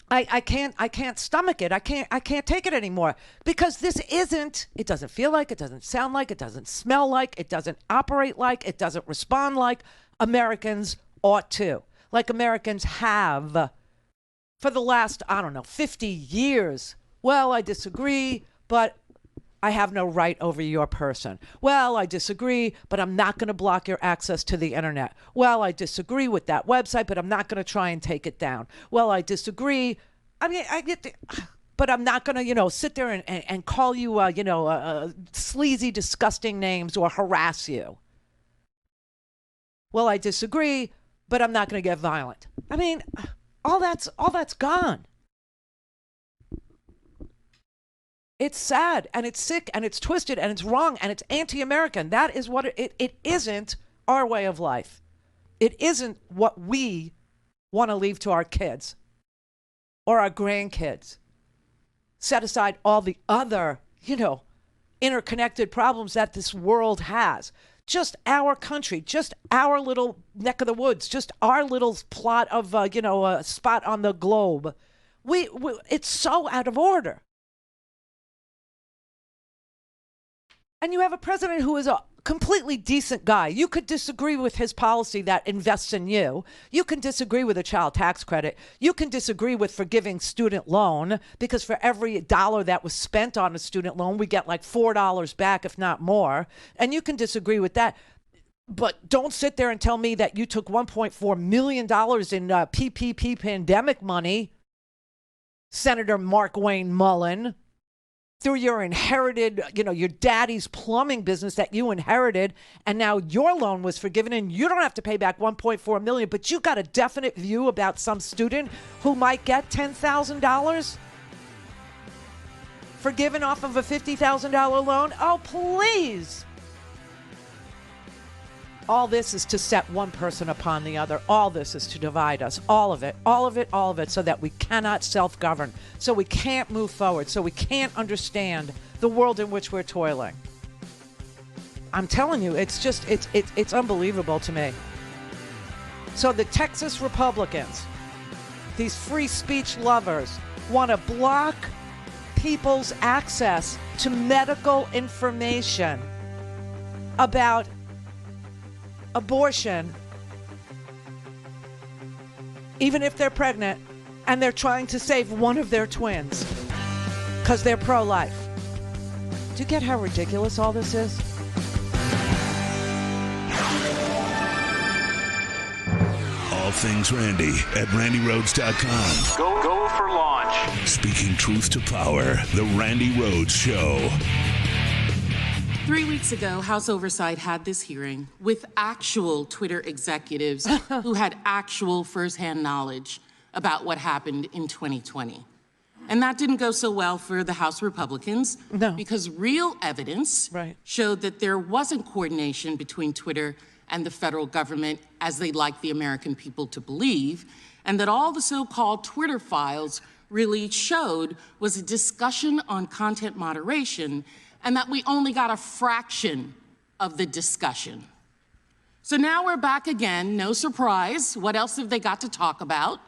I can't stomach it. I can't take it anymore because this isn't, it doesn't feel like, it doesn't sound like, it doesn't smell like, it doesn't operate like, it doesn't respond like Americans ought to. Like Americans have for the last, 50 years. Well, I disagree, but I have no right over your person. Well, I disagree, but I'm not going to block your access to the internet. Well, I disagree with that website, but I'm not going to try and take it down. Well, I disagree. I mean, but I'm not going to, sit there and call you, sleazy, disgusting names or harass you. Well, I disagree, but I'm not going to get violent. I mean, all that's gone. It's sad and it's sick and it's twisted and it's wrong and it's anti-American. That is what it isn't our way of life. It isn't what we want to leave to our kids or our grandkids. Set aside all the other, interconnected problems that this world has. Just our country, just our little neck of the woods, just our little plot of, a spot on the globe. It's so out of order. And you have a president who is a completely decent guy. You could disagree with his policy that invests in you. You can disagree with a child tax credit. You can disagree with forgiving student loan because for every dollar that was spent on a student loan, we get like $4 back, if not more. And you can disagree with that. But don't sit there and tell me that you took $1.4 million in PPP pandemic money, Senator Mark Wayne Mullen, through your inherited, your daddy's plumbing business that you inherited, and now your loan was forgiven and you don't have to pay back $1.4 million, but you got a definite view about some student who might get $10,000 forgiven off of a $50,000 loan? Oh, please. All this is to set one person upon the other. All this is to divide us. All of it, so that we cannot self-govern, so we can't move forward, so we can't understand the world in which we're toiling. I'm telling you, it's unbelievable to me. So the Texas Republicans, these free speech lovers, want to block people's access to medical information about abortion, even if they're pregnant and they're trying to save one of their twins because they're pro-life. Do you get how ridiculous all this is? All things Randi at RandiRhodes.com. Go for launch. Speaking truth to power, the Randi Rhodes Show. 3 weeks ago, House Oversight had this hearing with actual Twitter executives who had actual firsthand knowledge about what happened in 2020. And that didn't go so well for the House Republicans because real evidence showed that there wasn't coordination between Twitter and the federal government as they'd like the American people to believe, and that all the so-called Twitter files really showed was a discussion on content moderation, and that we only got a fraction of the discussion. So now we're back again, no surprise. What else have they got to talk about?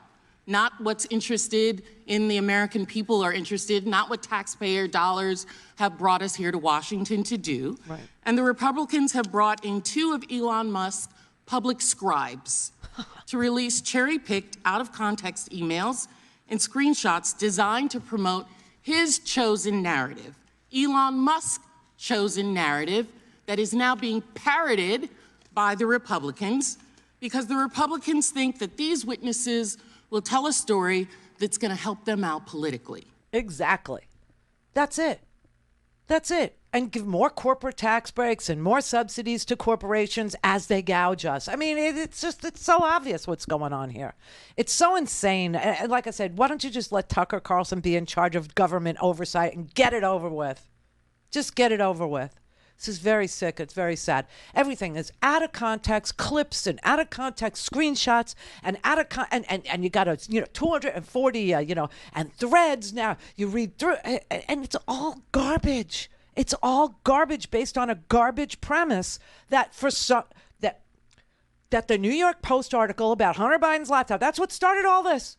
Not what's interested in the American people are interested, not what taxpayer dollars have brought us here to Washington to do. Right. And the Republicans have brought in 2 of Elon Musk's public scribes to release cherry-picked, out-of-context emails and screenshots designed to promote his chosen narrative. Elon Musk's chosen narrative that is now being parroted by the Republicans because the Republicans think that these witnesses will tell a story that's going to help them out politically. Exactly. That's it. That's it. And give more corporate tax breaks and more subsidies to corporations as they gouge us. I mean, it's so obvious what's going on here. It's so insane. And like I said, why don't you just let Tucker Carlson be in charge of government oversight and get it over with? Just get it over with. This is very sick. It's very sad. Everything is out of context, clips and out of context screenshots and out of and you got 240 and threads. Now you read through and it's all garbage. It's all garbage based on a garbage premise that that the New York Post article about Hunter Biden's laptop, that's what started all this,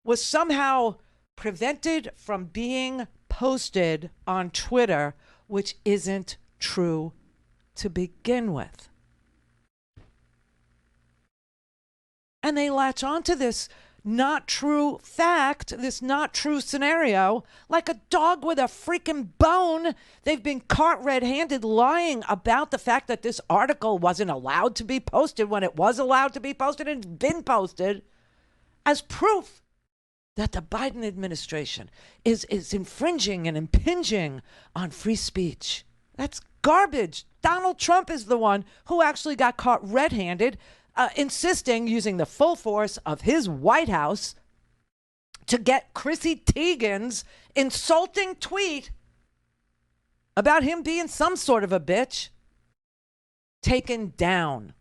was somehow prevented from being posted on Twitter, which isn't true to begin with. And they latch onto this not true fact, this not true scenario, like a dog with a freaking bone. They've been caught red-handed lying about the fact that this article wasn't allowed to be posted when it was allowed to be posted and had been posted as proof that the Biden administration is infringing and impinging on free speech. That's garbage. Donald Trump is the one who actually got caught red-handed, insisting, using the full force of his White House, to get Chrissy Teigen's insulting tweet about him being some sort of a bitch taken down.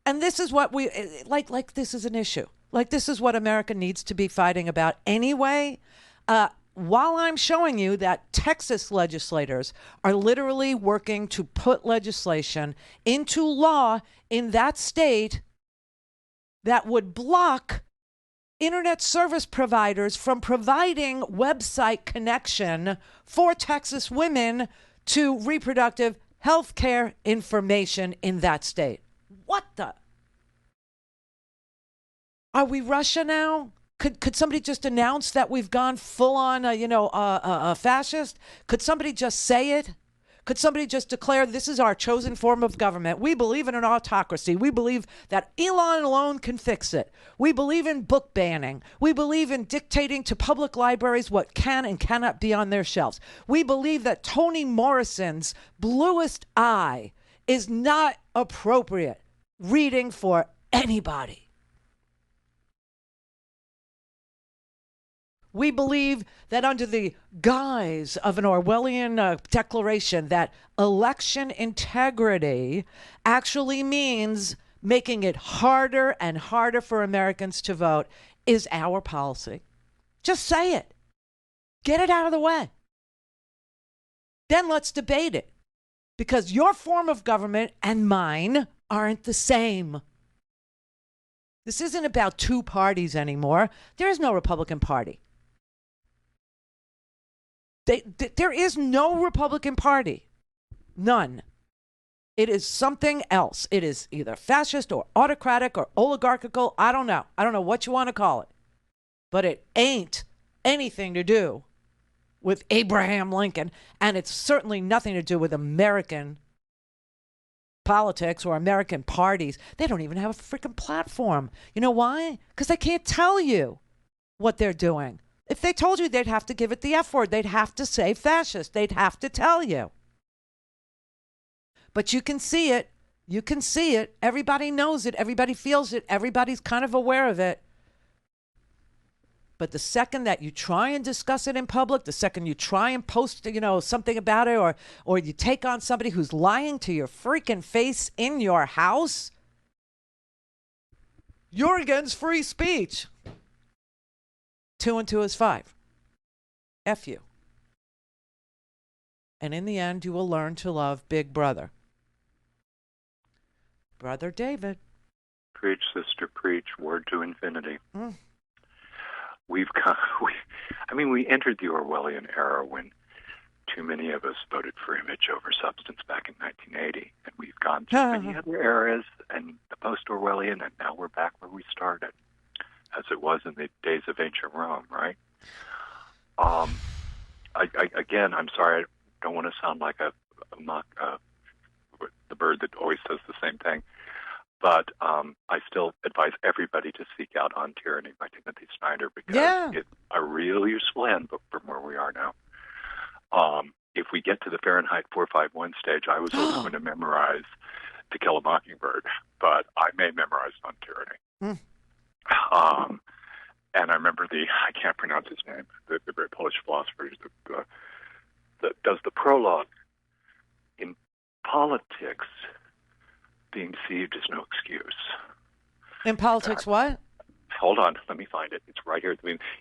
And this is what we, like this is an issue. Like, this is what America needs to be fighting about anyway. While I'm showing you that Texas legislators are literally working to put legislation into law in that state that would block internet service providers from providing website connection for Texas women to reproductive health care information in that state. What the? Are we Russia now? Could somebody just announce that we've gone full on, fascist? Could somebody just say it? Could somebody just declare this is our chosen form of government? We believe in an autocracy. We believe that Elon alone can fix it. We believe in book banning. We believe in dictating to public libraries what can and cannot be on their shelves. We believe that Toni Morrison's Bluest Eye is not appropriate reading for anybody. We believe that under the guise of an Orwellian declaration that election integrity actually means making it harder and harder for Americans to vote is our policy. Just say it. Get it out of the way. Then let's debate it. Because your form of government and mine aren't the same. This isn't about two parties anymore. There is no Republican Party. There is no Republican Party. None. It is something else. It is either fascist or autocratic or oligarchical. I don't know. I don't know what you want to call it. But it ain't anything to do with Abraham Lincoln. And it's certainly nothing to do with American politics or American parties. They don't even have a freaking platform. You know why? Because they can't tell you what they're doing. If they told you, they'd have to give it the F word. They'd have to say fascist. They'd have to tell you. But you can see it. You can see it. Everybody knows it. Everybody feels it. Everybody's kind of aware of it. But the second that you try and discuss it in public, the second you try and post, something about it, or you take on somebody who's lying to your freaking face in your house, you're against free speech. 2 and 2 is 5. F you. And in the end, you will learn to love Big Brother. Brother David. Preach, sister, preach. Word to infinity. We entered the Orwellian era when too many of us voted for image over substance back in 1980. And we've gone through many other eras and the post-Orwellian, and now we're back where we started, as it was in the days of ancient Rome, right? Again, I'm sorry, I don't want to sound like the bird that always says the same thing, but I still advise everybody to seek out On Tyranny by Timothy Snyder, because it's a real useful handbook from where we are now. If we get to the Fahrenheit 451 stage, I was always going to memorize To Kill a Mockingbird, but I may memorize On Tyranny. And I remember I can't pronounce his name, the great Polish philosopher that does the prologue. In politics, being deceived is no excuse. In politics, what? Hold on, let me find it. It's right here.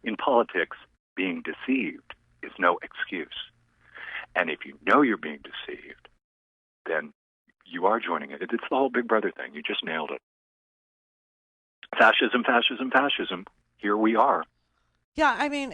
In politics, being deceived is no excuse. And if you know you're being deceived, then you are joining it. It's the whole Big Brother thing. You just nailed it. Fascism, fascism, fascism. Here we are. Yeah, I mean,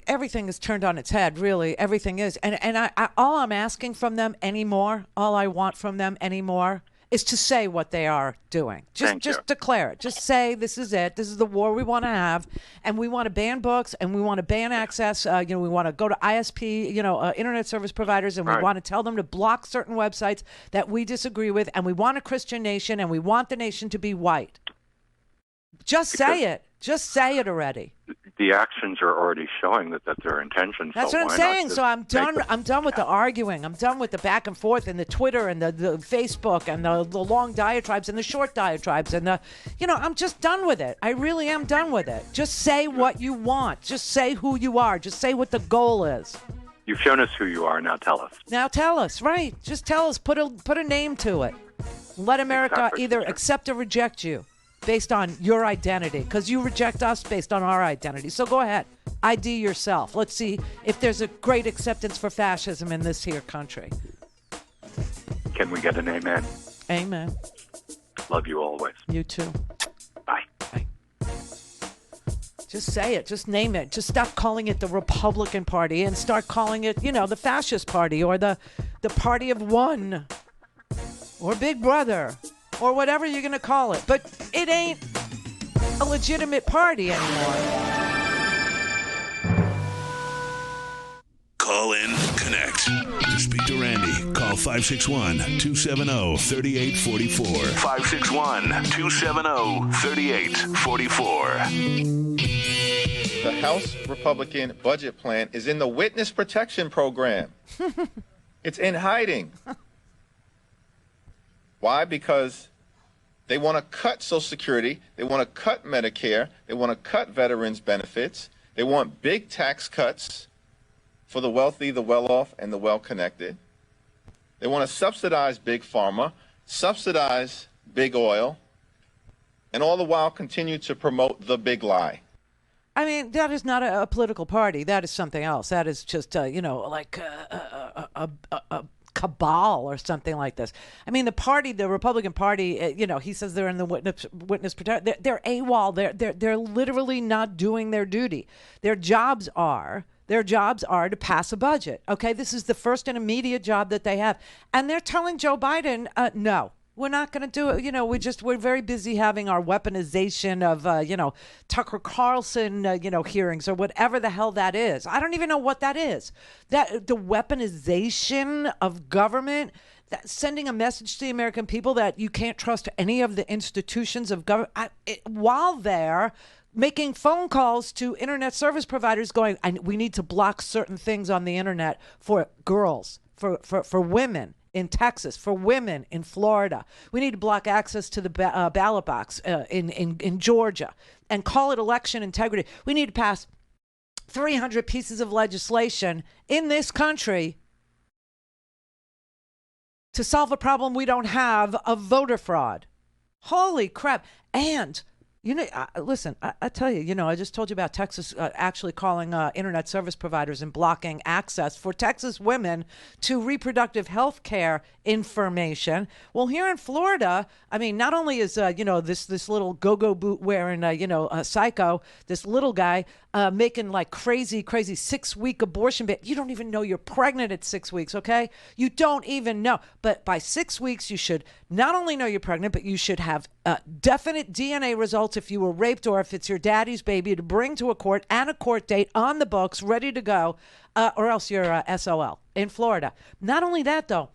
everything is turned on its head, really. Everything is. And I all I'm asking from them anymore, all I want from them anymore, is to say what they are doing. Just declare it. Just say, this is it. This is the war we want to have. And we want to ban books, and we want to ban access. We want to go to ISP, internet service providers, and we want to tell them to block certain websites that we disagree with. And we want a Christian nation, and we want the nation to be white. Just say it. Just say it already. The actions are already showing that that's their intention. That's what I'm saying. So I'm done. I'm done with the arguing. I'm done with the back and forth and the Twitter and the Facebook and the long diatribes and the short diatribes and I'm just done with it. I really am done with it. Just say what you want. Just say who you are. Just say what the goal is. You've shown us who you are. Now tell us. Now tell us. Right. Just tell us. Put a name to it. Let America either accept or reject you based on your identity, because you reject us based on our identity. So go ahead. ID yourself. Let's see if there's a great acceptance for fascism in this here country. Can we get an amen? Amen. Love you always. You too. Bye. Bye. Just say it. Just name it. Just stop calling it the Republican Party and start calling it, the Fascist Party or the Party of One or Big Brother or whatever you're going to call it. But it ain't a legitimate party anymore. Call in, connect. To speak to Randy, call 561-270-3844. 561-270-3844. The House Republican budget plan is in the Witness Protection Program. It's in hiding. Why? Because they want to cut Social Security, they want to cut Medicare, they want to cut veterans' benefits, they want big tax cuts for the wealthy, the well-off, and the well-connected. They want to subsidize big pharma, subsidize big oil, and all the while continue to promote the big lie. I mean, that is not a political party. That is something else. That is just, like a cabal or something like this. I mean, the Republican Party, he says they're in the witness protection. They're AWOL. They're literally not doing their duty. Their jobs are to pass a budget. Okay, this is the first and immediate job that they have, and they're telling Joe Biden, no. We're not going to do it. We're very busy having our weaponization of, Tucker Carlson, hearings or whatever the hell that is. I don't even know what that is. That the weaponization of government, that sending a message to the American people that you can't trust any of the institutions of government while they're making phone calls to internet service providers going, we need to block certain things on the internet for girls, for women. In Texas, for women in Florida. We need to block access to the ballot box in Georgia and call it election integrity. We need to pass 300 pieces of legislation in this country to solve a problem we don't have of voter fraud. Holy crap. And listen, I tell you, I just told you about Texas actually calling internet service providers and blocking access for Texas women to reproductive health care information. Well, here in Florida, I mean, not only is, this little go-go boot wearing, a psycho, this little guy making like crazy 6-week abortion, but you don't even know you're pregnant at 6 weeks, okay? You don't even know. But by 6 weeks, you should not only know you're pregnant, but you should have definite DNA results if you were raped or if it's your daddy's baby to bring to a court and a court date on the books, ready to go, or else you're SOL in Florida. Not only that, though,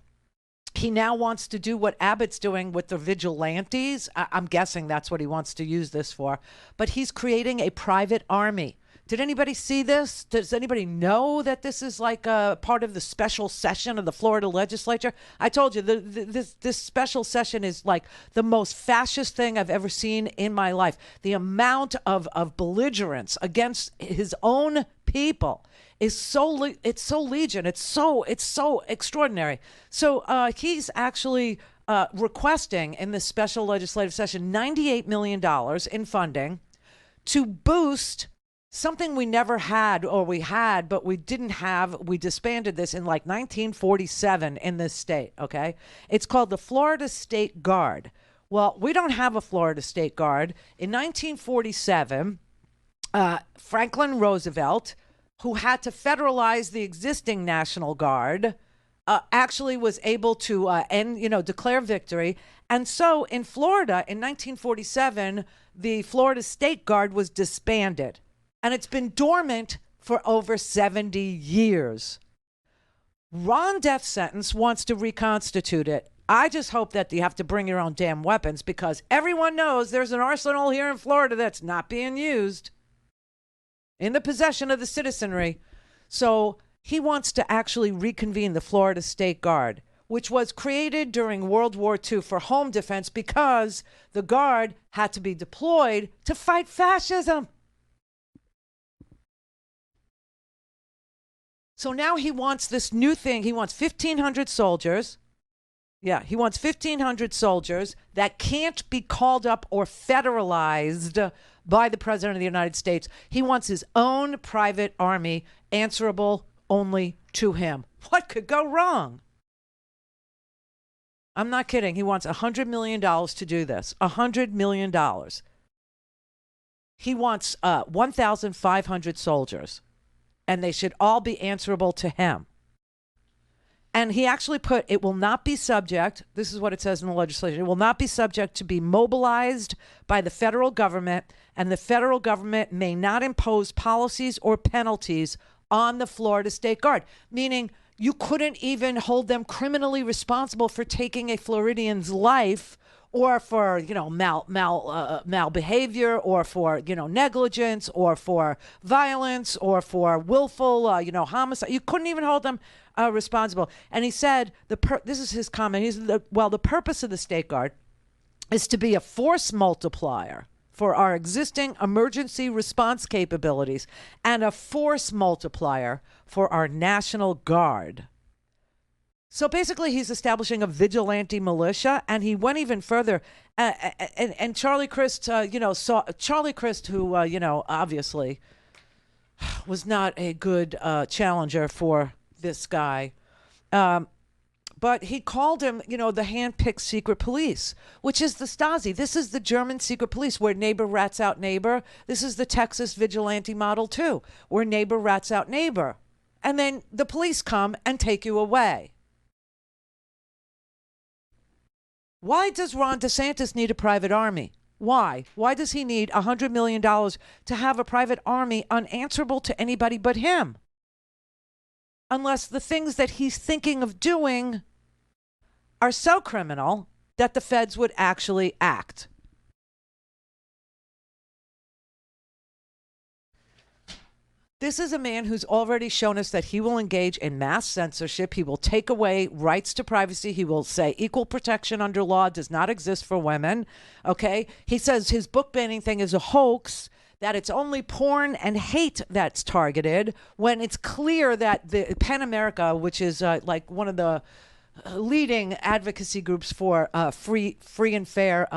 he now wants to do what Abbott's doing with the vigilantes. I'm guessing that's what he wants to use this for. But he's creating a private army Did anybody see this? Does anybody know that this is like a part of the special session of the Florida legislature? I told you, this special session is like the most fascist thing I've ever seen in my life. The amount of belligerence against his own people is so legion. It's so extraordinary. So he's actually requesting in this special legislative session $98 million in funding to boost something we never had, or we had, but we didn't have. We disbanded this in like 1947 in this state, okay? It's called the Florida State Guard. Well, we don't have a Florida State Guard. In 1947, Franklin Roosevelt, who had to federalize the existing National Guard, actually was able to declare victory. And so in Florida in 1947, the Florida State Guard was disbanded. And it's been dormant for over 70 years. Ron Death Sentence wants to reconstitute it. I just hope that you have to bring your own damn weapons, because everyone knows there's an arsenal here in Florida that's not being used in the possession of the citizenry. So he wants to actually reconvene the Florida State Guard, which was created during World War II for home defense because the Guard had to be deployed to fight fascism. So now he wants this new thing. He wants 1,500 soldiers. Yeah, he wants 1,500 soldiers that can't be called up or federalized by the President of the United States. He wants his own private army, answerable only to him. What could go wrong? I'm not kidding. He wants $100 million to do this. $100 million. He wants 1,500 soldiers, and they should all be answerable to him. And he actually put, it will not be subject, this is what it says in the legislation, it will not be subject to be mobilized by the federal government, and the federal government may not impose policies or penalties on the Florida State Guard, meaning you couldn't even hold them criminally responsible for taking a Floridian's life, or for, mal behavior, or for, negligence, or for violence, or for willful, homicide. You couldn't even hold them responsible. And he said, this is his comment, the purpose of the State Guard is to be a force multiplier for our existing emergency response capabilities and a force multiplier for our National Guard. So basically, he's establishing a vigilante militia, and he went even further. And Charlie Crist, Charlie Crist, who, obviously was not a good challenger for this guy. But he called him, the hand-picked secret police, which is the Stasi. This is the German secret police, where neighbor rats out neighbor. This is the Texas vigilante model, too, where neighbor rats out neighbor. And then the police come and take you away. Why does Ron DeSantis need a private army? Why? Why does he need $100 million to have a private army unanswerable to anybody but him? Unless the things that he's thinking of doing are so criminal that the feds would actually act. This is a man who's already shown us that he will engage in mass censorship. He will take away rights to privacy. He will say equal protection under law does not exist for women. Okay? He says his book banning thing is a hoax, that it's only porn and hate that's targeted, when it's clear that the PEN America, which is like one of the leading advocacy groups for free and fair,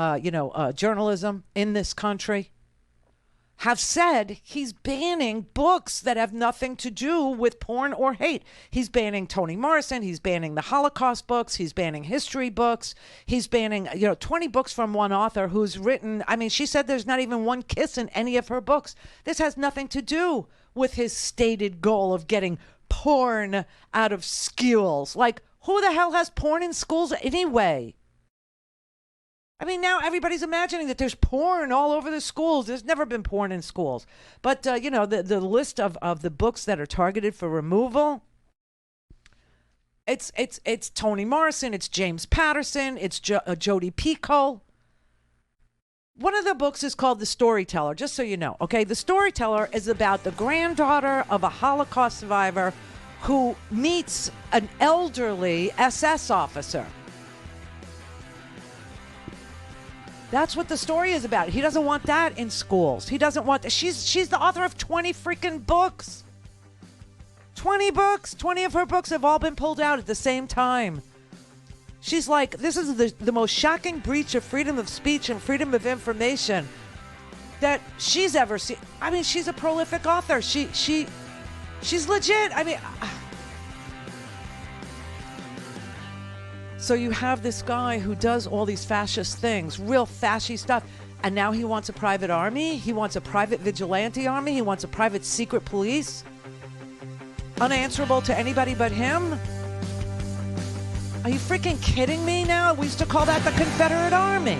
journalism in this country, have said he's banning books that have nothing to do with porn or hate. He's banning Toni Morrison. He's banning the Holocaust books. He's banning history books. He's banning, 20 books from one author who's written, she said there's not even one kiss in any of her books. This has nothing to do with his stated goal of getting porn out of schools. Like, who the hell has porn in schools anyway? Now everybody's imagining that there's porn all over the schools. There's never been porn in schools. But, the list of the books that are targeted for removal, it's Toni Morrison, it's James Patterson, it's Jodi Picoult. one of the books is called The Storyteller, just so you know. Okay, The Storyteller is about the granddaughter of a Holocaust survivor who meets an elderly SS officer. That's what the story is about. He doesn't want that in schools. He doesn't want that. She's the author of 20 freaking books. 20 books. 20 of her books have all been pulled out at the same time. She's like, this is the most shocking breach of freedom of speech and freedom of information that she's ever seen. I mean, she's a prolific author. She's legit. I mean, so you have this guy who does all these fascist things, real fascist stuff, and now he wants a private army. He wants a private vigilante army. He wants a private secret police, unanswerable to anybody but him. Are you freaking kidding me now? We used to call that the Confederate Army.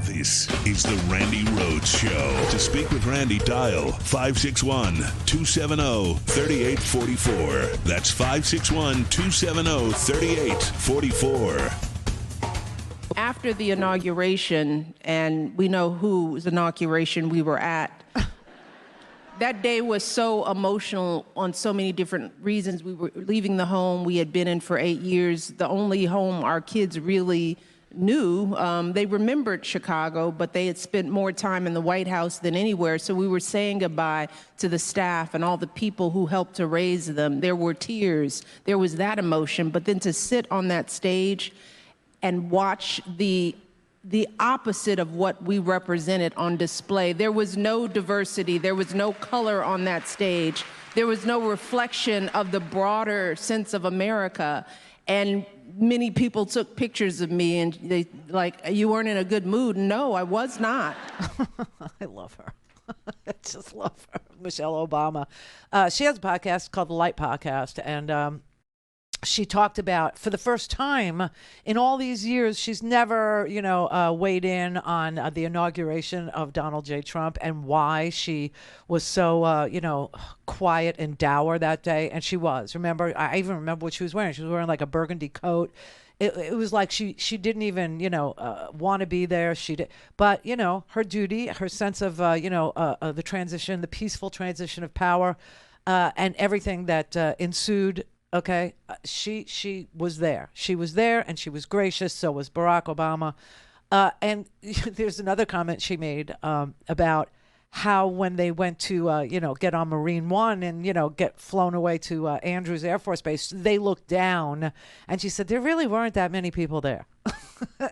This is the Randi Rhodes Show. To speak with Randi, dial 561-270-3844. That's 561-270-3844. After the inauguration, and we know whose inauguration we were at, that day was so emotional on so many different reasons. We were leaving the home we had been in for 8 years, the only home our kids really knew. They remembered Chicago, but they had spent more time in the White House than anywhere. So we were saying goodbye to the staff and all the people who helped to raise them. There were tears. There was that emotion. But then to sit on that stage and watch the opposite of what we represented on display. There was no diversity. There was no color on that stage. There was no reflection of the broader sense of America. And many people took pictures of me and they like, you weren't in a good mood. No, I was not. I love her. I just love her. Michelle Obama. She has a podcast called The Light Podcast. And she talked about, for the first time in all these years, she's never, weighed in on the inauguration of Donald J. Trump and why she was so, quiet and dour that day. And she was. Remember, I even remember what she was wearing. She was wearing like a burgundy coat. It was like she didn't even, want to be there. She did. But, her duty, her sense of, the transition, the peaceful transition of power and everything that ensued. Okay, she was there. She was there, and she was gracious. So was Barack Obama. And there's another comment she made about how when they went to, get on Marine One and, get flown away to Andrews Air Force Base, they looked down. And she said, there really weren't that many people there.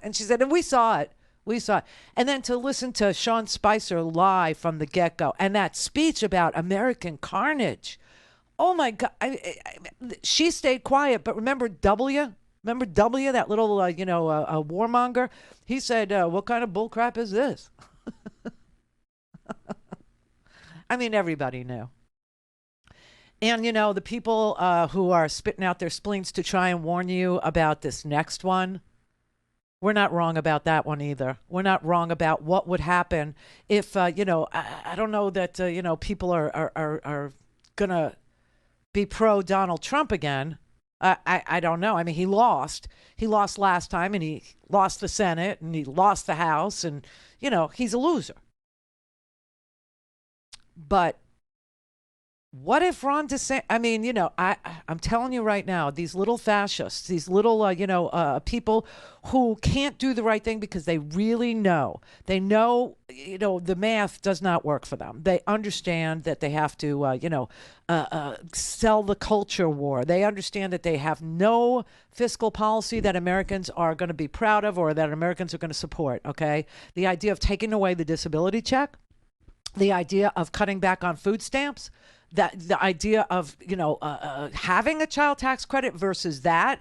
And she said, and we saw it. We saw it. And then to listen to Sean Spicer lie from the get-go and that speech about American carnage. Oh my God! She stayed quiet, but remember W? Remember W? That little, a warmonger. He said, "What kind of bullcrap is this?" I mean, everybody knew. And the people who are spitting out their spleens to try and warn you about this next one, we're not wrong about that one either. We're not wrong about what would happen if, I don't know that people are gonna be pro Donald Trump again. I don't know. I mean, he lost. He lost last time, and he lost the Senate, and he lost the House, and, he's a loser. But what if Ron DeSantis, I mean, I'm telling you right now, these little fascists, these little, people who can't do the right thing because they really know. They know, the math does not work for them. They understand that they have to, sell the culture war. They understand that they have no fiscal policy that Americans are going to be proud of or that Americans are going to support, okay? The idea of taking away the disability check, the idea of cutting back on food stamps, that the idea of, having a child tax credit versus that,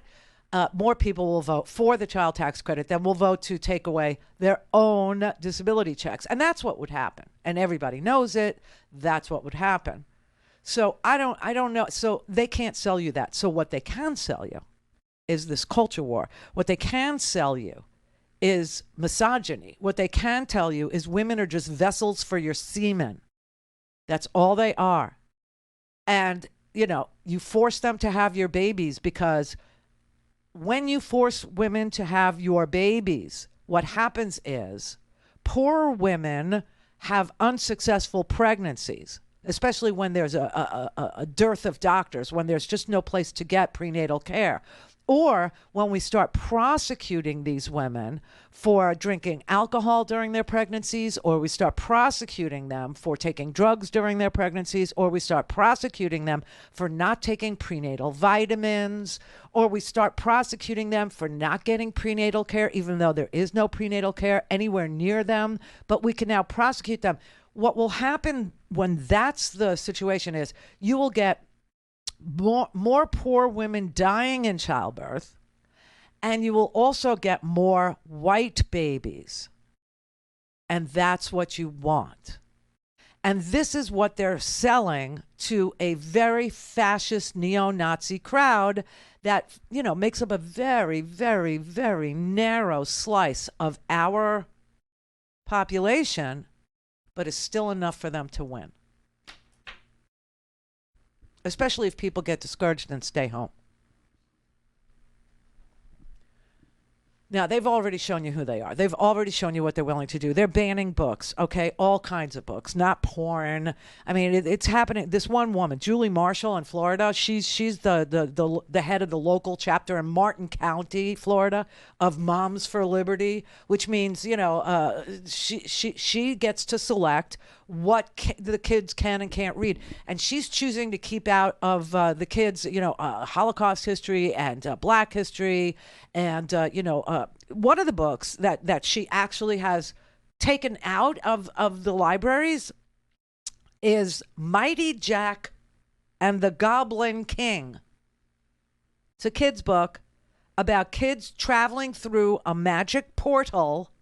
more people will vote for the child tax credit than will vote to take away their own disability checks. And that's what would happen. And everybody knows it. That's what would happen. So I don't know. So they can't sell you that. So what they can sell you is this culture war. What they can sell you is misogyny. What they can tell you is women are just vessels for your semen. That's all they are. And, you force them to have your babies because when you force women to have your babies, what happens is poor women have unsuccessful pregnancies, especially when there's a dearth of doctors, when there's just no place to get prenatal care. Or when we start prosecuting these women for drinking alcohol during their pregnancies, or we start prosecuting them for taking drugs during their pregnancies, or we start prosecuting them for not taking prenatal vitamins, or we start prosecuting them for not getting prenatal care, even though there is no prenatal care anywhere near them, but we can now prosecute them. What will happen when that's the situation is you will get more poor women dying in childbirth, and you will also get more white babies. And that's what you want. And this is what they're selling to a very fascist neo-Nazi crowd that, you know, makes up a very, very, very narrow slice of our population, but is still enough for them to win. Especially if people get discouraged and stay home. Now, they've already shown you who they are. They've already shown you what they're willing to do. They're banning books, okay? All kinds of books, not porn. I mean, it's happening. This one woman, Julie Marshall in Florida, she's the head of the local chapter in Martin County, Florida, of Moms for Liberty, which means, you know, she gets to select what the kids can and can't read. And she's choosing to keep out of the kids, you know, Holocaust history and Black history. And, you know, one of the books that she actually has taken out of the libraries is Mighty Jack and the Goblin King. It's a kid's book about kids traveling through a magic portal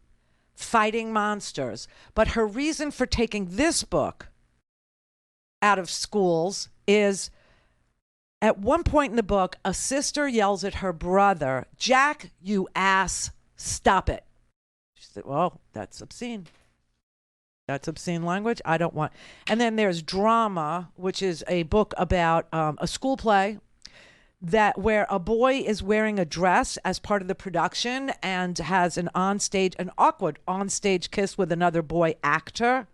fighting monsters. But her reason for taking this book out of schools is at one point in the book, a sister yells at her brother, "Jack, you ass, stop it." She said, well, that's obscene. That's obscene language. I don't want. And then there's Drama, which is a book about a school play where a boy is wearing a dress as part of the production and has an awkward onstage kiss with another boy actor,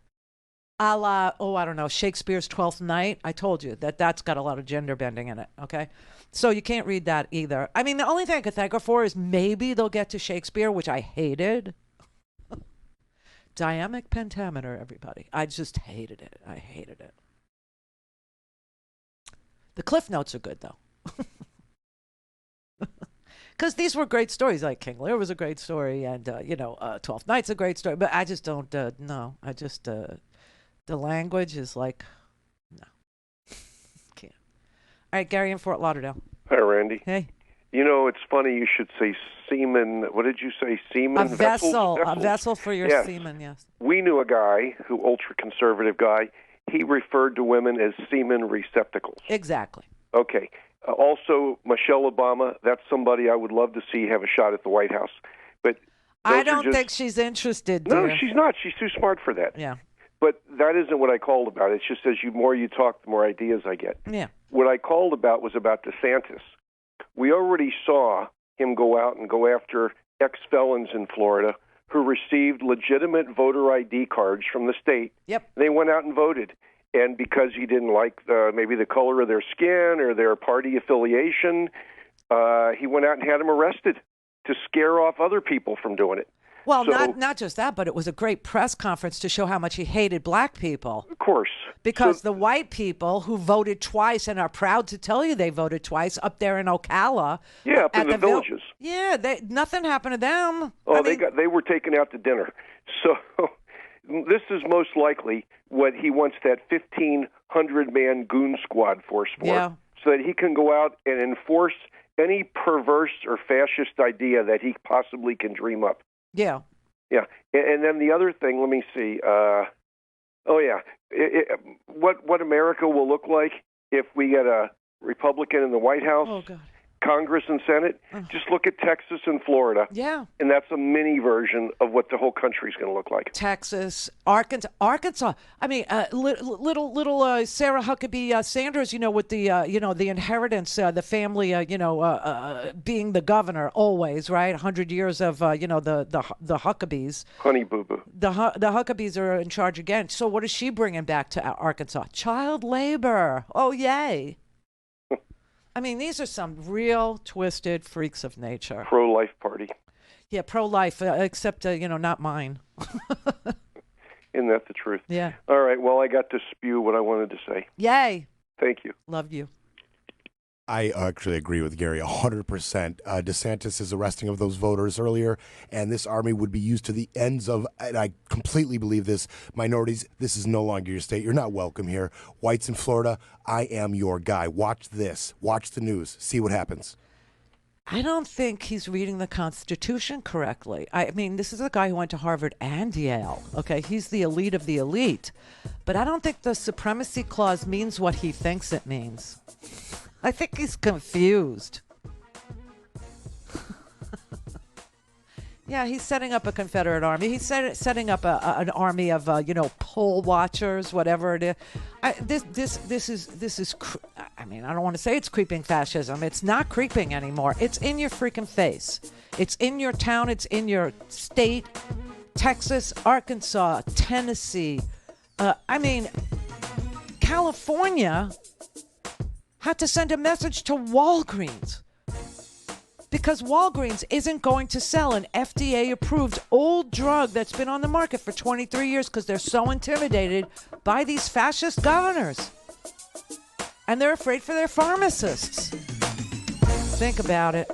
a la, I don't know, Shakespeare's Twelfth Night. I told you that's got a lot of gender bending in it, okay? So you can't read that either. I mean, the only thing I could thank her for is maybe they'll get to Shakespeare, which I hated. Diamic pentameter, everybody. I just hated it. I hated it. The Cliff Notes are good, though. Because these were great stories. Like King Lear was a great story, and Twelfth Night's a great story. But I just don't. No, I just the language is like no, can't. All right, Gary in Fort Lauderdale. Hi, Randy. Hey. You know, it's funny you should say semen. What did you say? Semen? A vessel. A vessel for your semen. Yes. We knew a guy ultra-conservative guy. He referred to women as semen receptacles. Exactly. Okay. Also, Michelle Obama, that's somebody I would love to see have a shot at the White House. But I don't think she's interested, dear. No, she's not. She's too smart for that. Yeah. But that isn't what I called about. It's just as more you talk, the more ideas I get. Yeah. What I called about was about DeSantis. We already saw him go out and go after ex-felons in Florida who received legitimate voter ID cards from the state. Yep. They went out and voted. And because he didn't like maybe the color of their skin or their party affiliation, he went out and had them arrested to scare off other people from doing it. Well, not just that, but it was a great press conference to show how much he hated black people. Of course. Because the white people who voted twice and are proud to tell you they voted twice up there in Ocala. Yeah, up in the villages. Nothing happened to them. Oh, they were taken out to dinner. So this is most likely what he wants that 1,500-man goon squad force for, so that he can go out and enforce any perverse or fascist idea that he possibly can dream up. Yeah. Yeah. And then the other thing, let me see. What America will look like if we get a Republican in the White House. Oh, God. Congress and Senate, just look at Texas and Florida. Yeah. And that's a mini version of what the whole country's going to look like. Texas, Arkansas. I mean, little Sarah Huckabee Sanders, with the, the inheritance, the family, being the governor always, right? 100 years of, the Huckabees. Honey boo boo. The Huckabees are in charge again. So what is she bringing back to Arkansas? Child labor. Oh, yay. I mean, these are some real twisted freaks of nature. Pro-life party. Yeah, pro-life, except, not mine. Isn't that the truth? Yeah. All right, well, I got to spew what I wanted to say. Yay. Thank you. Love you. I actually agree with Gary 100%. DeSantis' arresting of those voters earlier, and this army would be used to the ends of, and I completely believe this, minorities, this is no longer your state. You're not welcome here. Whites in Florida, I am your guy. Watch this. Watch the news. See what happens. I don't think he's reading the Constitution correctly. I mean, this is a guy who went to Harvard and Yale. Okay, he's the elite of the elite. But I don't think the Supremacy Clause means what he thinks it means. I think he's confused. Yeah, he's setting up a Confederate army. He's setting up an army of, poll watchers, whatever it is. This is. I mean, I don't want to say it's creeping fascism. It's not creeping anymore. It's in your freaking face. It's in your town. It's in your state. Texas, Arkansas, Tennessee. California had to send a message to Walgreens because Walgreens isn't going to sell an FDA-approved old drug that's been on the market for 23 years because they're so intimidated by these fascist governors. And they're afraid for their pharmacists. Think about it.